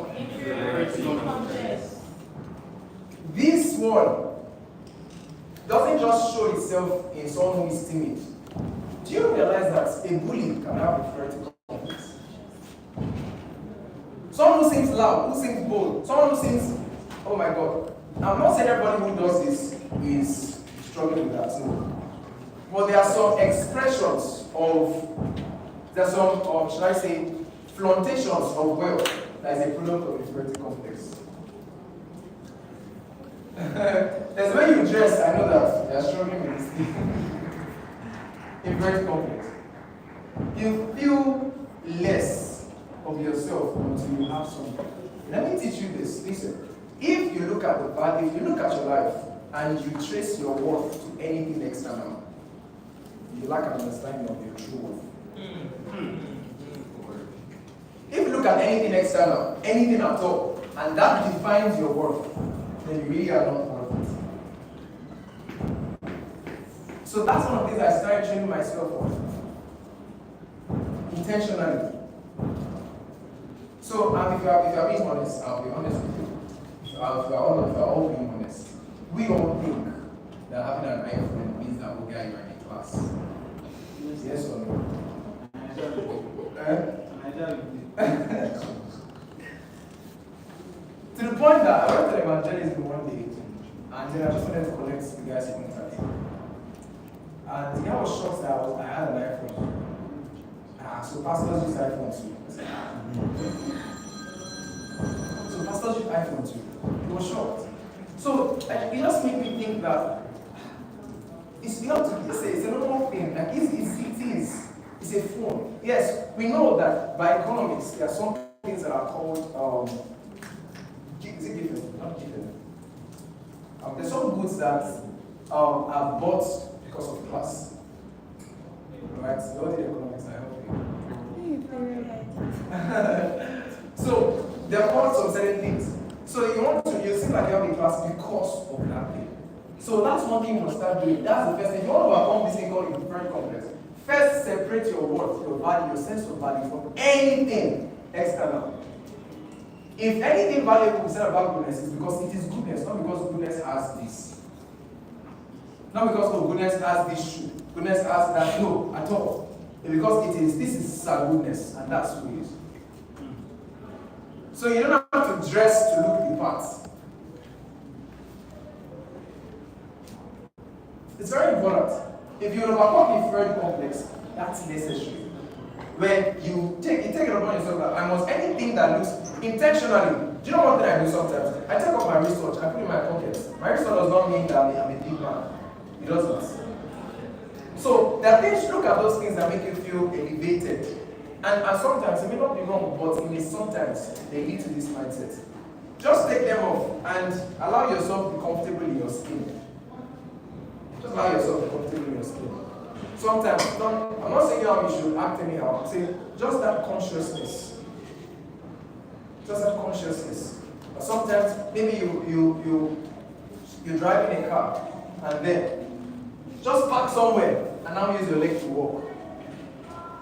F: This one doesn't just show itself in someone who is timid. Do you realize that a bully can have inferiority complex? Someone who sings loud, who sings bold, someone who sings, oh my God. I'm not saying everybody who does this is struggling with that, no. But there are some expressions should I say, flauntations of wealth that is a product of inferiority complex. There's when you dress, I know that they are struggling with this thing. Inferiority complex. You feel less of yourself until you have something. Let me teach you this. Listen, if you look at your life and you trace your worth to anything external, you lack an understanding of your true worth. If you look at anything external, anything at all, and that defines your worth, then you really are not worth it. So that's one of the things I started training myself on. Intentionally. So if you are being honest, I'll be honest with you. If you are all being honest, we all think that having an iPhone means that we are in a class. Yes or no? To the point that I went to evangelism one day, and then I just wanted to collect the guy's contact. And the guy was shocked that I had an iPhone. So pastors use iPhone too. So pastors use iPhone too. He was shocked. So it just made me think that it's not it's a normal thing. Like it is. It's a phone. Yes, we know that by economics there are some things that are called is it given? Not given. There's some goods that are bought because of class. Right? You all the economics, I help you. So there are called some certain things. So you seem like you have a class because of that thing. So that's one thing you must start doing. That's the first thing. If you want to overcome this thing called inferiority complex, first separate your worth, your value, your sense of value from anything external. If anything valuable is said about goodness, it's because it is goodness, not because goodness has this. Not because goodness has this shoe, goodness has that, no, at all. It's because this is goodness, and that's who it is. So you don't have to dress to look the part. It's very important. If you overcome inferiority complex, that's necessary. When you take it upon yourself that I must anything that looks intentionally. Do you know what thing I do sometimes? I take up my wristwatch, I put it in my pocket. My wristwatch does not mean that I'm a big man. It doesn't. So there are things, look at those things that make you feel elevated. And sometimes, it may not be wrong, but sometimes they lead to this mindset. Just take them off and allow yourself to be comfortable in your skin. Just allow yourself to be comfortable in your skin. Sometimes, I'm not saying how you should act anyhow. I'm saying just that consciousness. Just that consciousness. Or sometimes, maybe you're driving a car and then just park somewhere and now use your leg to walk.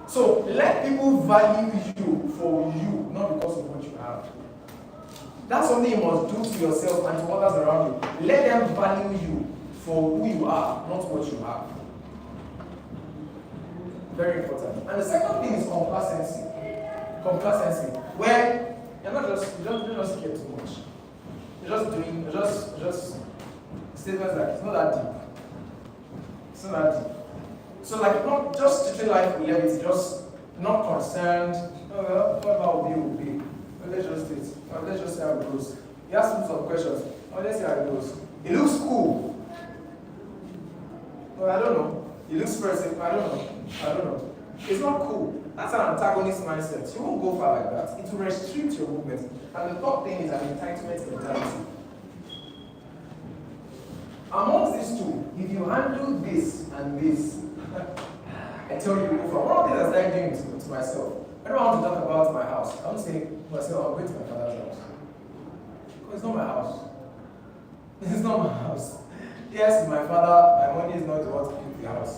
F: So let people value you for you, not because of what you have. That's something you must do to yourself and to others around you. Let them value you for who you are, not what you have. Very important. And the second thing is complacency. Complacency, where you're not just care too much. You're just statements like it's not that deep. It's not that deep. So like not just treating life with levity, just not concerned. Oh, well, whatever will be. Well, let's just do it. Well, let's just see how it goes. You ask him some questions. Oh, let's see how it goes. It looks cool. Well, I don't know. It looks impressive. I don't know. It's not cool. That's an antagonist mindset. You won't go far like that. It will restrict your movement. And the third thing is an entitlement mentality. Amongst these two, if you handle this and this, I tell you, go for one of the things I started doing to myself. I don't want to talk about my house. I don't say to myself, I'm going to my father's house. Because it's not my house. It's not my house. Yes, my father, my money is not what to keep the house.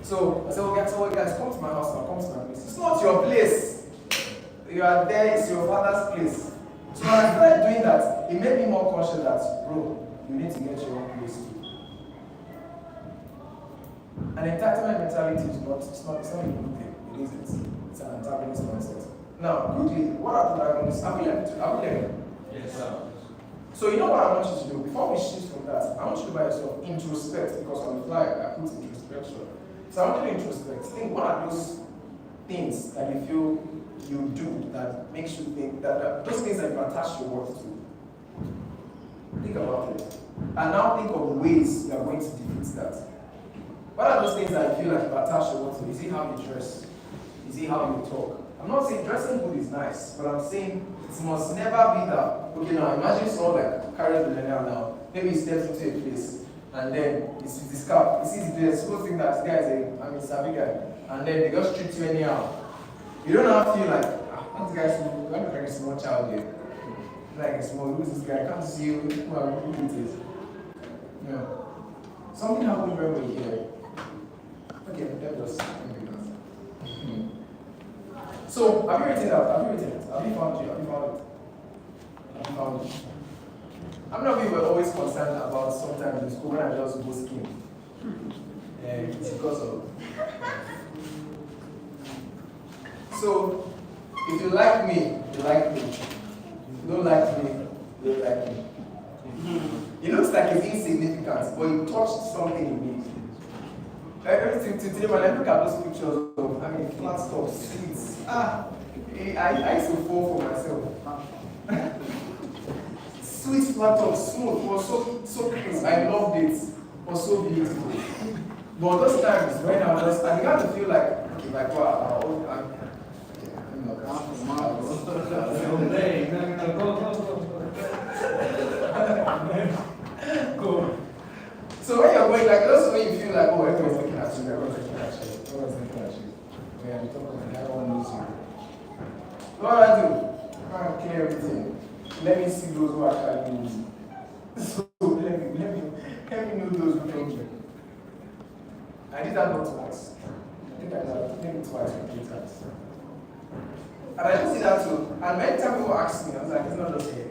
F: So I said, okay, guys, come to my house now, come to my place. It's not your place. You are there, it's your father's place. So when I started doing that, it made me more conscious that, bro, you need to get your own place too. An entitlement mentality is not a good thing. It isn't. It's an antagonist mindset. Now, quickly, what are protagonists? Are we learning?
D: Yes, sir.
F: So you know what I want you to do? Before we shift from that, I want you to by yourself introspect, because on the fly I put introspection. So I want you to introspect. Think, what are those things that you feel you do that makes you think that those things that you attach your worth to? Think about it. And now think of ways you are going to defeat that. What are those things that you feel like you attach your worth to? Is it how you dress? Is it how you talk? I'm not saying dressing good is nice, but I'm saying it must never be that. Okay, now imagine someone like carries millennial now. Maybe he steps into a place and then he sees this cap. He sees the supposed thing that this guy is a savvy guy. And then they just treat you anyhow. You don't have to feel like, this guy is like a small child here. Like a small, who's this guy? I can't see you. Who it is? You know. Something happened when we were here. Okay, let us. So, have you written it out? Have you found it? How many of you were always concerned about sometimes in school when I just go skiing? It's because of. So, if you like me, you like me. If you don't like me, you don't like me. It looks like it's insignificant, but it touched something in me. Everything today, when I look at those pictures of, flat stuff, seats, I used to fall for myself. Sweet flat top, smooth, was so crisp. I loved it. It was so beautiful. But those times when I began to feel like, okay, like wow, Go. So when you're going, like, that's when you feel like, oh, everyone's looking at you, everyone's looking at you. Yeah, you talk about everyone knows you. What do I do? I clear everything. Let me see those who actually knows me. So let me know those who don't me. I did that not once. I think I did that maybe twice or 3 times. And I just did that too. And many times people ask me, I was like, it's not just hair.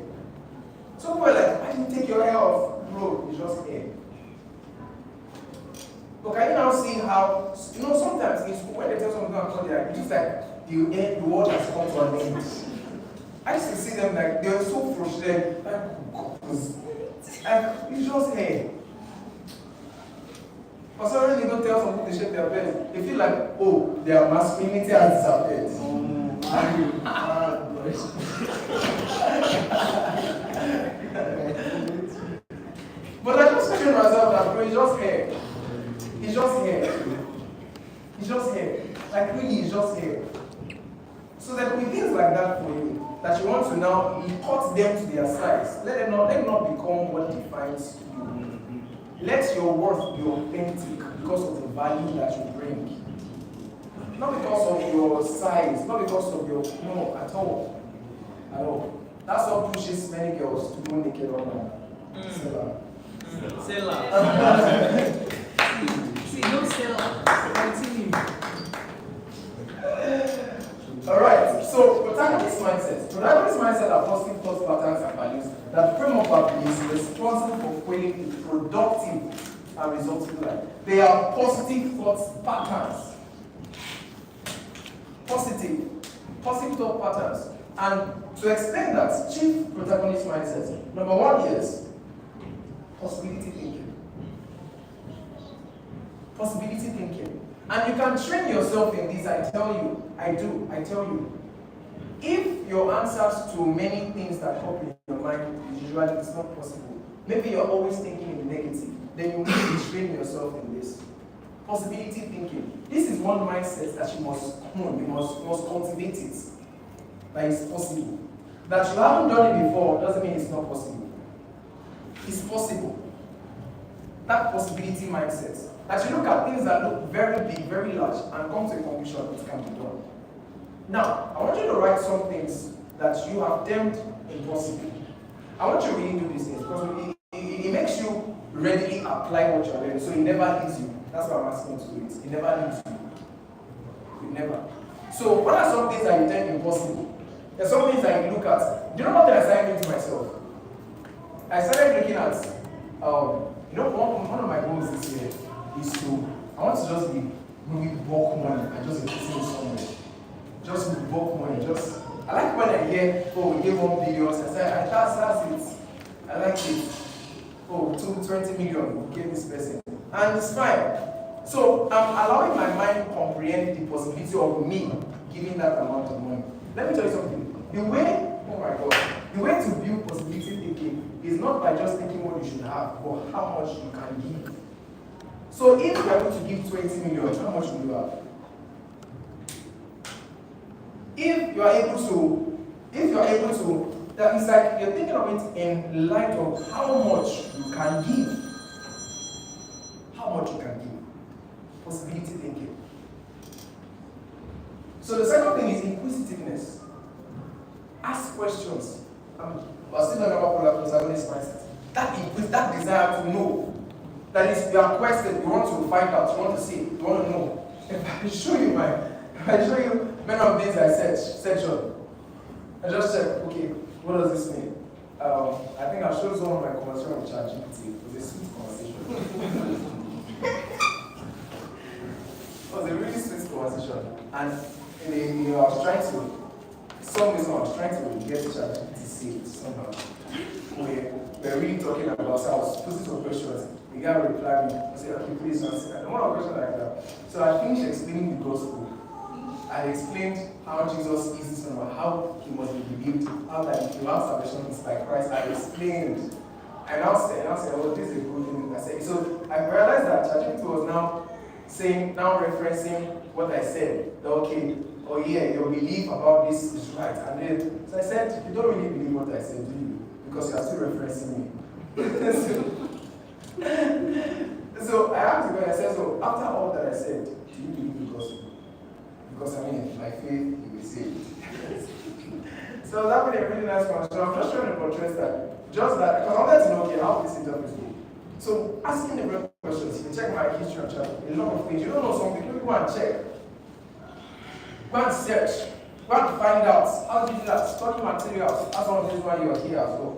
F: So people were like, why did you take your hair off? Bro, it's just hair. But can you now see how, sometimes in school when they tell someone to cut their hair, it's just like the world has come to an end. I used to see them like, they were so frustrated. Like, it's just hair. But suddenly they don't tell some people to shave their beard. They feel like, oh, their masculinity has disappeared. But I just question myself that, bro, it's just hair. It's just hair. It's just hair. Like, really, it's just hair. So there will be things like that for you. that you want to now cut them to their size. Let it not become what defines you. Let your worth be authentic because of the value that you bring. Not because of your size, not because of your, no, at all. At all. That's what pushes many girls to go naked online.
H: Seller. See, no seller. Continue.
F: Alright, so protagonist mindset. Protagonist mindset are positive thought patterns and values that frame up our beliefs responsible for creating a productive and resulting life. They are positive thought patterns. Positive thought patterns. And to explain that, chief protagonist mindset, number one is possibility thinking. Possibility thinking. And you can train yourself in this, I tell you. If your answers to many things that pop in your mind is usually it's not possible, maybe you're always thinking in the negative, then you need to train yourself in this. Possibility thinking. This is one mindset that you must hone, you must cultivate it. That it's possible. That you haven't done it before doesn't mean it's not possible. It's possible. That possibility mindset. That you look at things that look very big, very large, and come to a conclusion it can be done. Now, I want you to write some things that you have termed impossible. I want you to really do these things because it makes you readily apply what you're learning, so it never leaves you. That's why I'm asking you to do it. It never leaves you. It never. So, what are some things that you term impossible? There's some things that you look at. Do you know what I started doing to myself? I started looking at, one of my goals this year is I want to just be moving bulk money and just investing it somewhere. Just with bulk money. I like when I hear, we gave 1 billion. I say, that's it. I like it. 20 million, we gave this person. And it's fine. So I'm allowing my mind to comprehend the possibility of me giving that amount of money. Let me tell you something. The way to build possibility thinking is not by just thinking what you should have, but how much you can give. So if you are able to give 20 million, how much will you have? If you are able to, that is like you're thinking of it in light of how much you can give. How much you can give. Possibility thinking. So the second thing is inquisitiveness. Ask questions. We're still talking about protagonist mindset. That desire to know. That is, you are questioned, you want to find out, you want to see, you want to know. If I show you many of these I section, I just check, okay, what does this mean? I think I showed some of my conversation with ChatGPT. It was a sweet conversation. It was a really sweet conversation. And I was trying to, I was trying to get ChatGPT to say it somehow. We're really talking about, so I was posing some questions. The guy replied me, I said, okay, please answer. I don't want a question like that. So I finished explaining the gospel. I explained how Jesus is the Son of God, how he must be believed, how that if you have salvation is by Christ. I explained. I now said, oh, this is a good thing. I said, so I realized that ChatGPT was now referencing what I said. That, okay, oh yeah, your belief about this is right. And then, so I said, you don't really believe what I said, do you? Because you are still referencing me. So I asked the guy, I said, so after all that I said, do you believe the gospel? Because by faith, you will see it. So that was a really nice conversation. I'm just trying to portray that. Just that, because I wanted to know, okay, how this interprets me. So asking the real questions, you check my history and chat, a lot of things. You don't know something, you go and check. Go and search. Go and find out. How do you do that? Study materials. That's one of the reasons why you are here as well.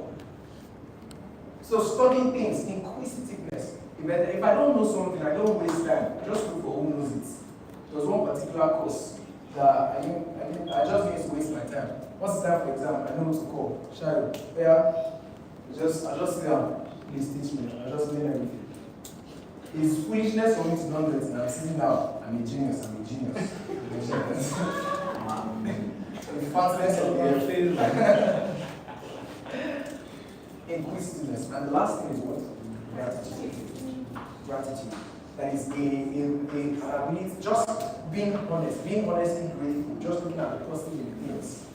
F: So studying things, inquisitiveness. If I don't know something, I don't waste time. I just look for who knows it. There was one particular course that I just need to waste my time. What's the time for exam? I know what to call. Shadow. Yeah. I just sit down. Please teach me. I just learn everything. It's foolishness for me to not do it. And I'm sitting down. I'm a genius. The fastness of the inquisitiveness. And the last thing is what? Gratitude. That is just being honest, being honestly grateful, just looking at the positive in things.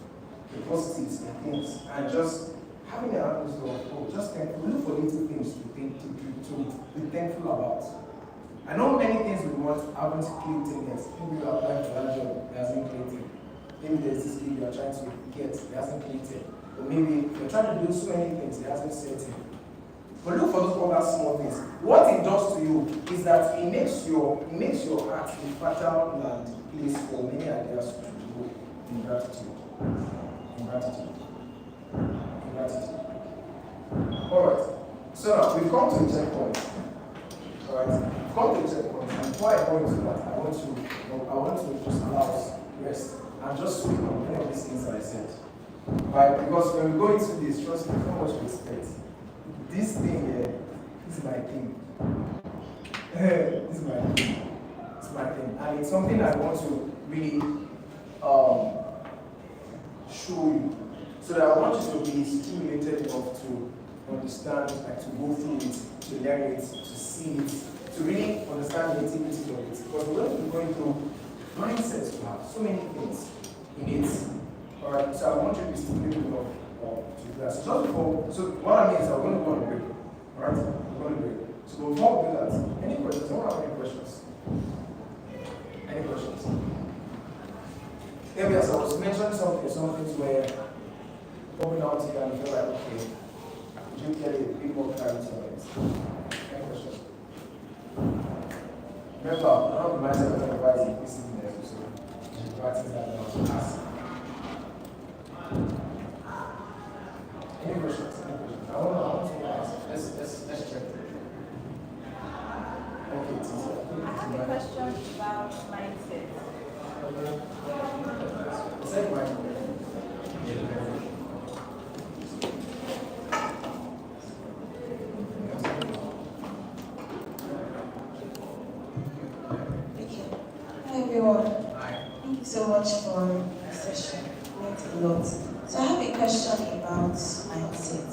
I: the positives and things, and just having an atmosphere of hope, just thankful, look for little things to be thankful about. I know many things we want haven't clicked in yet. Maybe you're applying for that job, it hasn't clicked in. Maybe there's this skill you're trying to get, it hasn't clicked in. Or maybe you're trying to do so many things, it hasn't set in. But look for those other small things. What it does to you is that it makes your heart a fertile land place for many ideas to grow in gratitude. In gratitude. In gratitude. Alright. So now we've come to a checkpoint. Alright. We've come to a checkpoint. And before I go into that, I want to just allow us rest and just speak on many of these things that I said. Right? Because when we go into this, trust me, so much respect. This thing here, this is my thing. This is my thing. It's my thing. And it's something I want to really show you. So that I want you to be stimulated enough to understand, like to go through it, to learn it, to see it, to really understand the activities of it. Because we're going to be going through mindsets to have so many things in it. Alright, so I want you to be stimulated enough to do that. So just before, so what I mean is I'm going to go on a break. Alright? I'm going to break. So before we do that, any questions? I don't have any questions. Any questions? Maybe as I was mentioning some things where coming out here and feel like, okay, could you get a bit more clarity on it? Any questions? Remember, one of the mindsets of advice is listening there, so practice that now to ask. Any questions? Any questions? I want to ask. Let's check. Okay,
J: I have a question about mindset.
I: Say mindset.
C: Hi everyone. Thank you so much for the session. It meant a lot. So I have a question about mindset.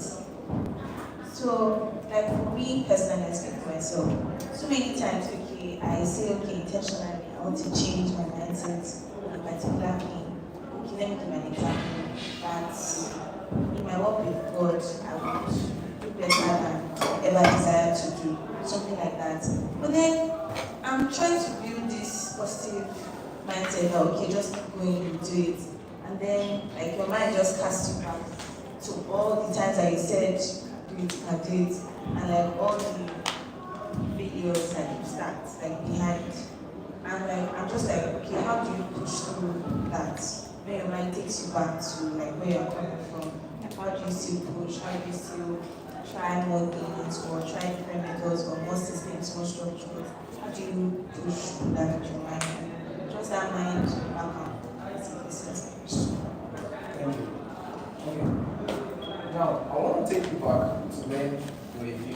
C: So, like for me personally, I speak for myself. So many times, okay, I say, okay, intentionally, I want to change my mindset on a particular thing. Okay, let me give an example. That in my work with God, I would do better than I ever desire to do. Something like that. But then I'm trying to build this positive mindset that okay, just keep going, you do it. And then like your mind just casts you back to all the times that you said do it, you can do it, and like all the videos that you start like behind. And like I'm just like, okay, how do you push through that? When your mind takes you back to like where you're coming from, like how do you still push? How do you still try more things or try different methods or more systems, more structures? How do you push through that with your mind? Just that mind back up.
I: Thank you. Okay. Now, I want to take you back to when you were a baby.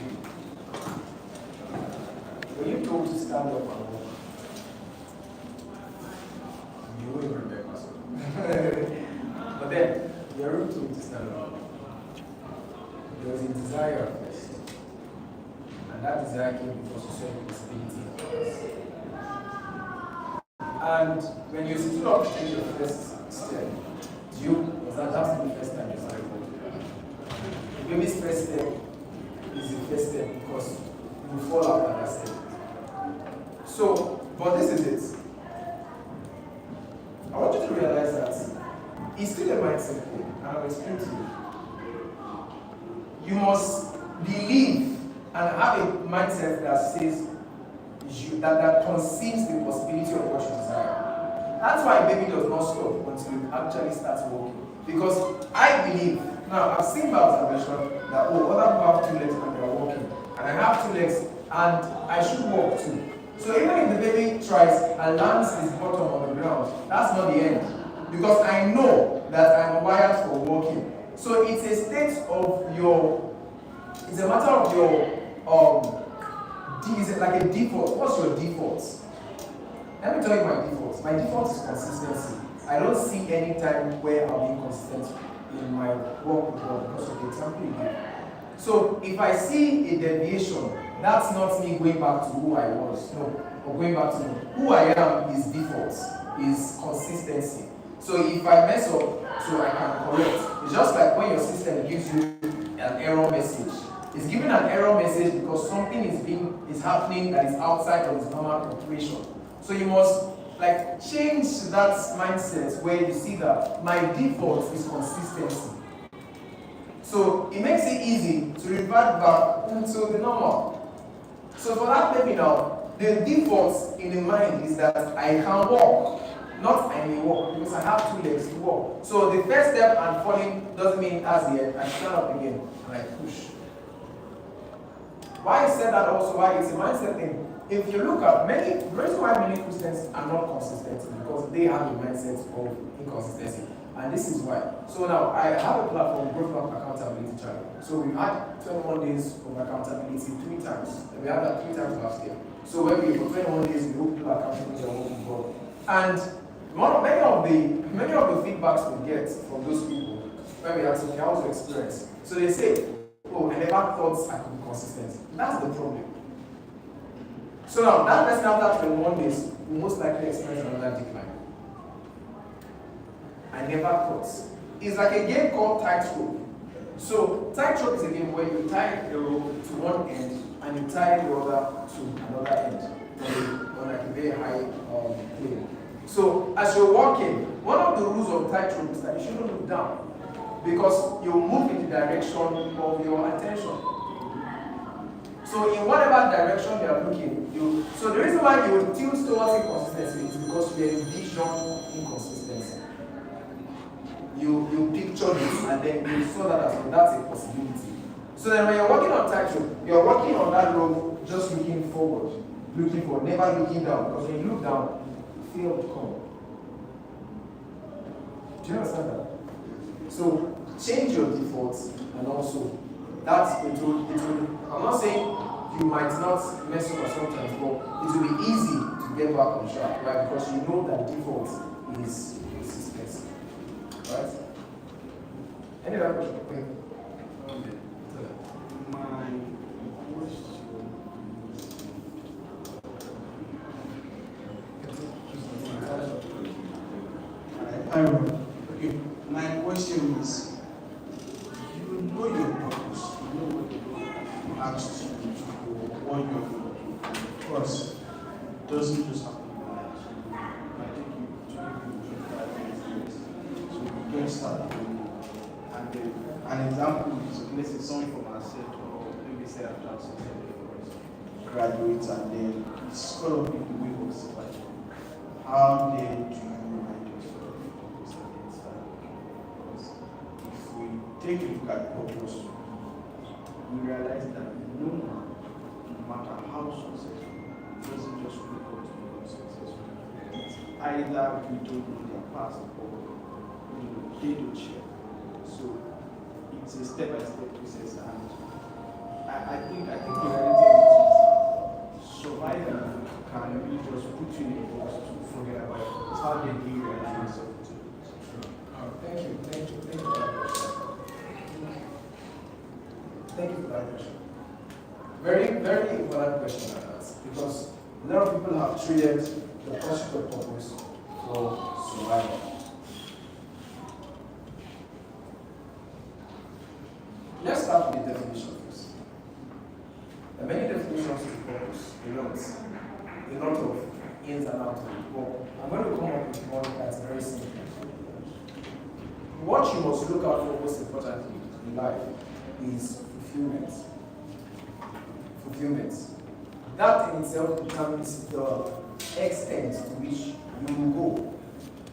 I: When you told to stand up and walk, you won't even remember. But then, you were told to stand up. There was a desire first. And that desire came because you saw the possibility. And when you stood up to take your first step, that's the first time you started walking. The baby's first step is the first step because you fall out at that step. So, but this is it. I want you to realize that it's still a mindset thing, and I'll explain to you. You must believe and have a mindset that says that conceives the possibility of what you desire. That's why a baby does not stop until it actually starts walking. Because I believe, now I've seen by observation that other people have 2 legs and they are walking. And I have 2 legs and I should walk too. So even if the baby tries and lands his bottom on the ground, that's not the end. Because I know that I'm wired for walking. So it's a state of your, it's a matter of your, is it like a default? What's your default? Let me tell you my default. My default is consistency. I don't see any time where I'll be inconsistent in my work with God because of the example you give. So if I see a deviation, that's not me going back to who I was. No, or going back to who I am is default, is consistency. So if I mess up, so I can correct. It's just like when your system gives you an error message. It's giving an error message because something is happening that is outside of its normal operation. So you must like change that mindset where you see that my default is consistency. So it makes it easy to revert back to the normal. So for that maybe now, the default in the mind is that I can walk, not I may walk, because I have 2 legs to walk. So the first step and falling doesn't mean as yet, I stand up again and I push. Why I said that also, why it's a mindset thing. If you look at the reason why many Christians are not consistent is because they have a mindset of inconsistency. And this is why. So now, I have a platform, Revamp Accountability Channel. So we've had 21 days of accountability 3 times. And we had that 3 times last year. So when we, for 21 days, we hold people accountable to what we've got. And many of the feedbacks we get from those people, when we ask them, how was your experience? So they say, oh, I never thought I could be consistent. That's the problem. So now, that person after 21 days will most likely experience another decline. I never thought. It's like a game called tightrope. So tightrope is a game where you tie a rope to one end and you tie the other to another end on like a very high plane. So as you're walking, one of the rules of tightrope is that you shouldn't look down because you move in the direction of your attention. So in whatever direction you are looking, so the reason why you will tilt towards inconsistency is because you envision inconsistency. You picture this and then you saw that as well. That's a possibility. So then when you're walking on tightrope, you're walking on that road just looking forward, never looking down. Because when you look down, fear will come. Do you understand that? So change your defaults and also that it will I'm not saying you might not mess up sometimes, but it will be easy to get back on track, right? Because you know that default is consistency. Right? Any other question?
K: My question is, you know your purpose, you know what you asked you to do, what you're going to do. Of course, it doesn't just happen overnight. I think you give you 5 years. So you get started. And then an example is, let's say someone from our set, or maybe say after graduates, and then it's kind of in the way of survival. How then do you remind yourself of purpose against that? Because if we take a look at purpose, we realize that no matter how successful, it doesn't just look up to become successful. It's either we don't know their past or they don't share. So it's a step-by-step process, and I think the reality is surviving can really just put you in a box to forget about it. It's how they do realize yourself.
I: Thank you for that question. Thank you for that question. Very, very important question like that, because a lot of people have traded the pursuit of purpose for survival. Let's start with the definition first. There are many definitions of purpose, a lot of ins and outs of it. But I'm going to come up with one that's very simple. What you must look out for most importantly in life is fulfillment. Fulfillment. That in itself determines the extent to which you will go.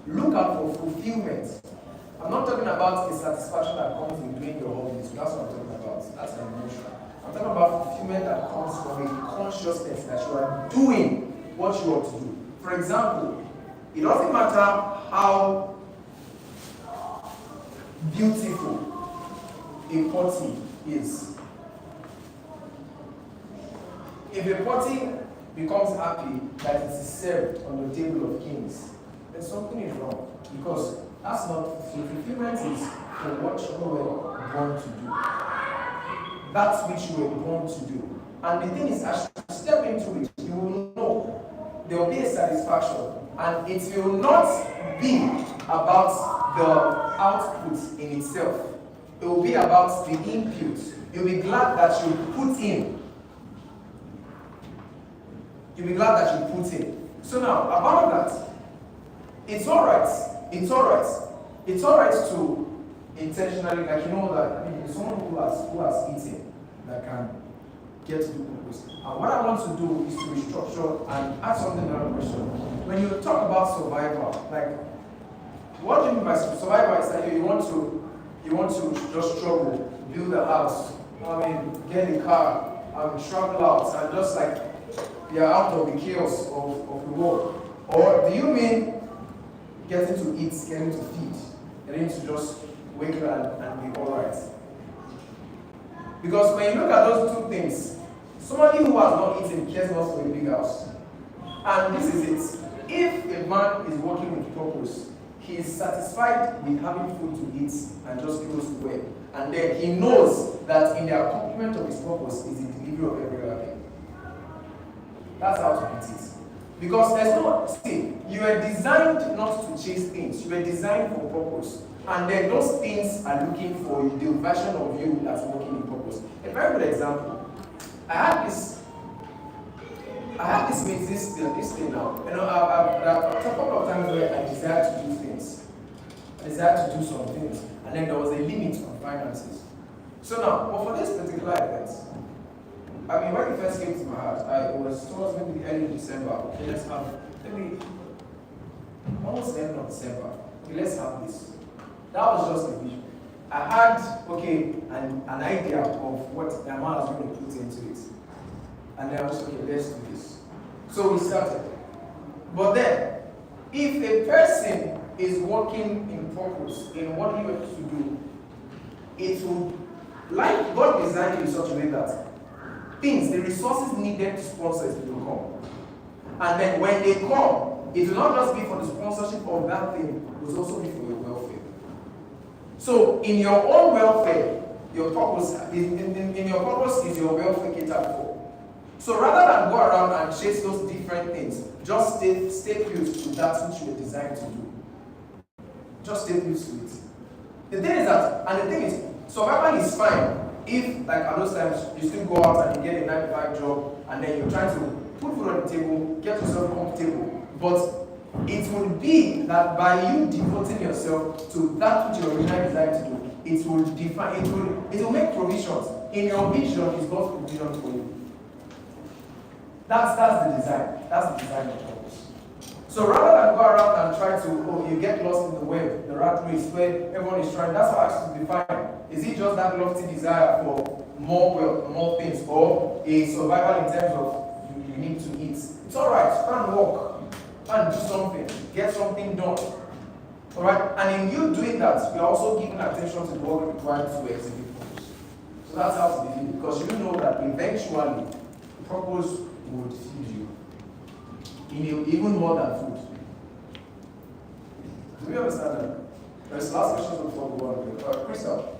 I: Look out for fulfillment. I'm not talking about the satisfaction that comes with doing your hobbies. That's what I'm talking about. That's an emotion. I'm talking about fulfillment that comes from a consciousness that you are doing what you ought to do. For example, it doesn't matter how beautiful a potty is. If a potty becomes happy that it is served on the table of kings, then something is wrong. Because that's not fulfillment is for what you were born to do. That's which you were born to do. And the thing is, as you step into it, you will know there will be a satisfaction. And it will not be about the output in itself. It will be about the input. You'll be glad that you put in. You'll be glad that you put in. So now, about that, it's alright. It's alright. It's alright to intentionally, like you know that I mean, someone who has eaten that can get to the purpose. And what I want to do is to restructure and ask something another question. When you talk about survival, like what do you mean by survival? Is that you want to just struggle, build a house, I mean, get a car, travel out, and just like you're out of the chaos of the world? Or do you mean getting to eat, getting to feed, getting to just wake up and be alright? Because when you look at those two things, somebody who has not eaten cares not for a big house. And this is it. If a man is working with purpose, he is satisfied with having food to eat and just clothes to wear. And then he knows that in the accomplishment of his purpose is the delivery of every other thing. That's how to beat it. Because there's no, see, you are designed not to chase things. You are designed for purpose. And then those things are looking for you, the version of you that's working in purpose. A very good example. I had this thing now. You know, I've a couple of times where I desired to do things. I desired to do some things. And then there was a limit on finances. So now, but for this particular event, I mean, when it first came to my heart, it was towards maybe early December. Okay, let's have, maybe almost the end of December. Okay, let's have this. That was just a vision. I had, okay, an idea of what the amount I was going to put into it. And then I was okay, let's do this. So we started. But then, if a person is working in purpose in what he wants to do, it will, like God designed it in such a way that things, the resources needed to sponsor it will come. And then when they come, it will not just be for the sponsorship of that thing, it will also be for your welfare. So in your own welfare, your purpose, in your purpose is your welfare catered for. So rather than go around and chase those different things, just stay close to that which you were designed to do. Just stay close to it. The thing is that, and the thing is, survival is fine if, like at those times, you still go out and you get a 9-to-5 job, and then you're trying to put food on the table, get yourself comfortable. But it will be that by you devoting yourself to that which you're originally designed to do, it will define, it will make provisions. In your vision is God's provision for you. That's the design. That's the design of purpose. So rather than go around and try to, you get lost in the web, the rat race where everyone is trying, that's how I have to define. Is it just that lofty desire for more wealth, more things, or a survival in terms of you need to eat? It's alright, go and walk, and do something, get something done. Alright? And in you doing that, you're also giving attention to the work required to execute purpose. So that's how to define it, because you know that eventually purpose would feed you. Even more than food. Do we understand that? There's last question before we go on. Crystal.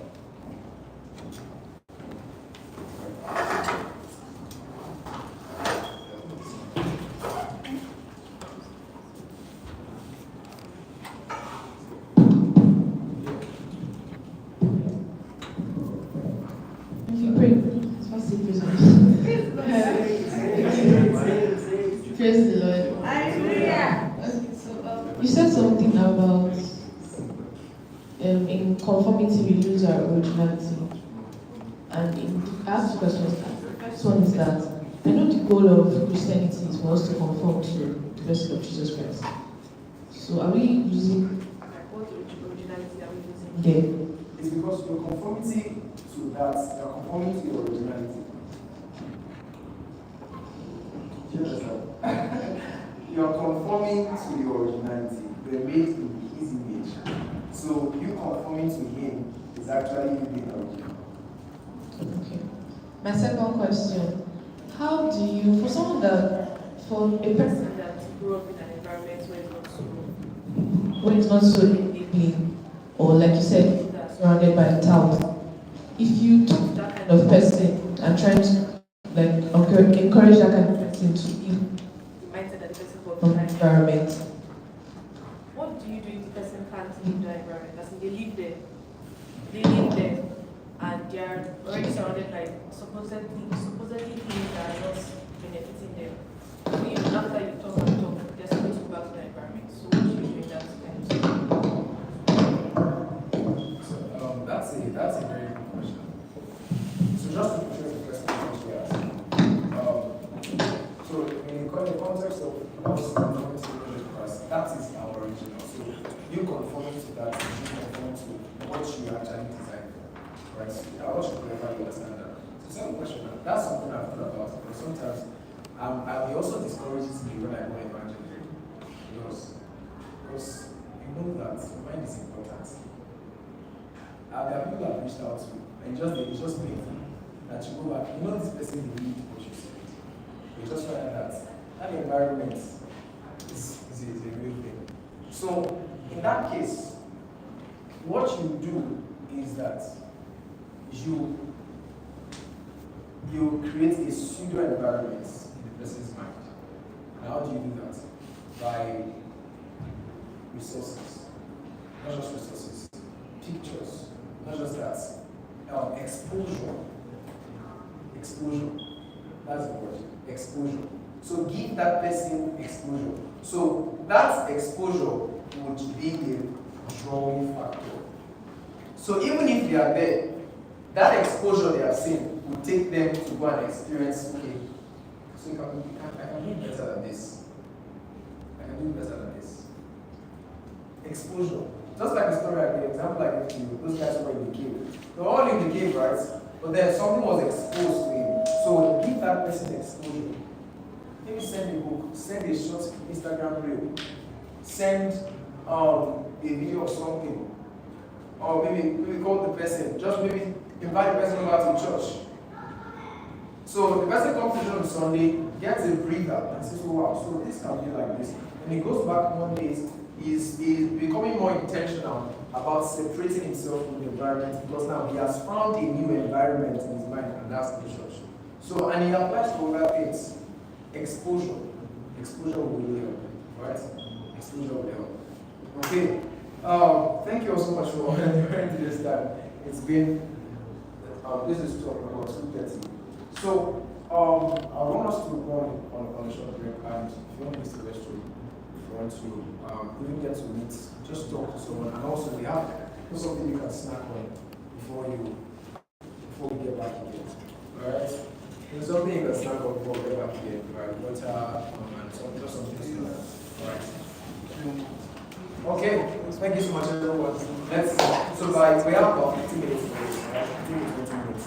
H: Praise the Lord. Hallelujah. You said something about in conformity we lose our originality. And I have two questions. The first one is that I know the goal of Christianity is for us to conform to the person of Jesus Christ. So are we losing what originality are we losing there?
I: It's because your conformity to that, you're conforming to your originality. Do you understand? You're conforming to your originality. You're made in his image. So you conforming to him is actually you being original.
H: Okay. My second question. How do you, for someone that, for a person that grew up in an environment where it's not so enabling, or like you said, surrounded by town, if you took that kind of person and tried to encourage that kind of person to be the mindset that the person got from the environment, what do you do if the person can't leave the environment. As in, they live there. They live there, and they are already surrounded by supposedly things that are not benefiting them. So even after you talk and talk, they're supposed to go back to the environment. So what do you do in that kind of situation?
I: So that's a very good question. So just to put the first question we asked. So in the context of us conforming to the middle class, that is our original. So you conforming to that, you conform to what you actually designed for. Right? So I want you to clarify you understand that. So second question, that's something I've thought about, but sometimes I will also discourage me when I go evangelism. Because you know that mind is important. There are people I've reached out to, and it's just painful that you go back, you know this person believed what you said. You just find that environment is a real thing. So in that case, what you do is that you create a pseudo environment in the person's mind. And how do you do that? By resources. Not just resources, pictures, not just that. Exposure. Exposure. That's the word. Exposure. So give that person exposure. So that exposure would be the drawing factor. So even if they are there, that exposure they have seen will take them to go and experience, okay, so I can do better than this. I can do better than this. Exposure. Just like the story I gave, example I gave to you, those guys were in the cave. They were all in the cave, right? But then something was exposed to him. So give that person exposure. Maybe send a book, send a short Instagram reel, send a video of something. Or maybe call the person, just maybe invite the person over to church. So the person comes to church on Sunday, gets a breather, and says, oh, wow, so this can be like this. And he goes back one day, he's becoming more intentional about separating himself from the environment because now he has found a new environment in his mind, and that's the church. So, and he applies to other things. Exposure. Exposure will really help, right? Exposure will help. Okay. Thank you all so much for hearing to this time. It's been, this is talking about 2:30. So, I want us to go on a short break, and if you want to use the restroom, if you want to even get to meet, just talk to someone, and also we have something you can snack on before we get back again. Alright? There's something you can snack on before we get back again, right? Water, and just something similar. Alright. Okay, thank you so much everyone. We have about 15 minutes, right? 15 to 20 minutes.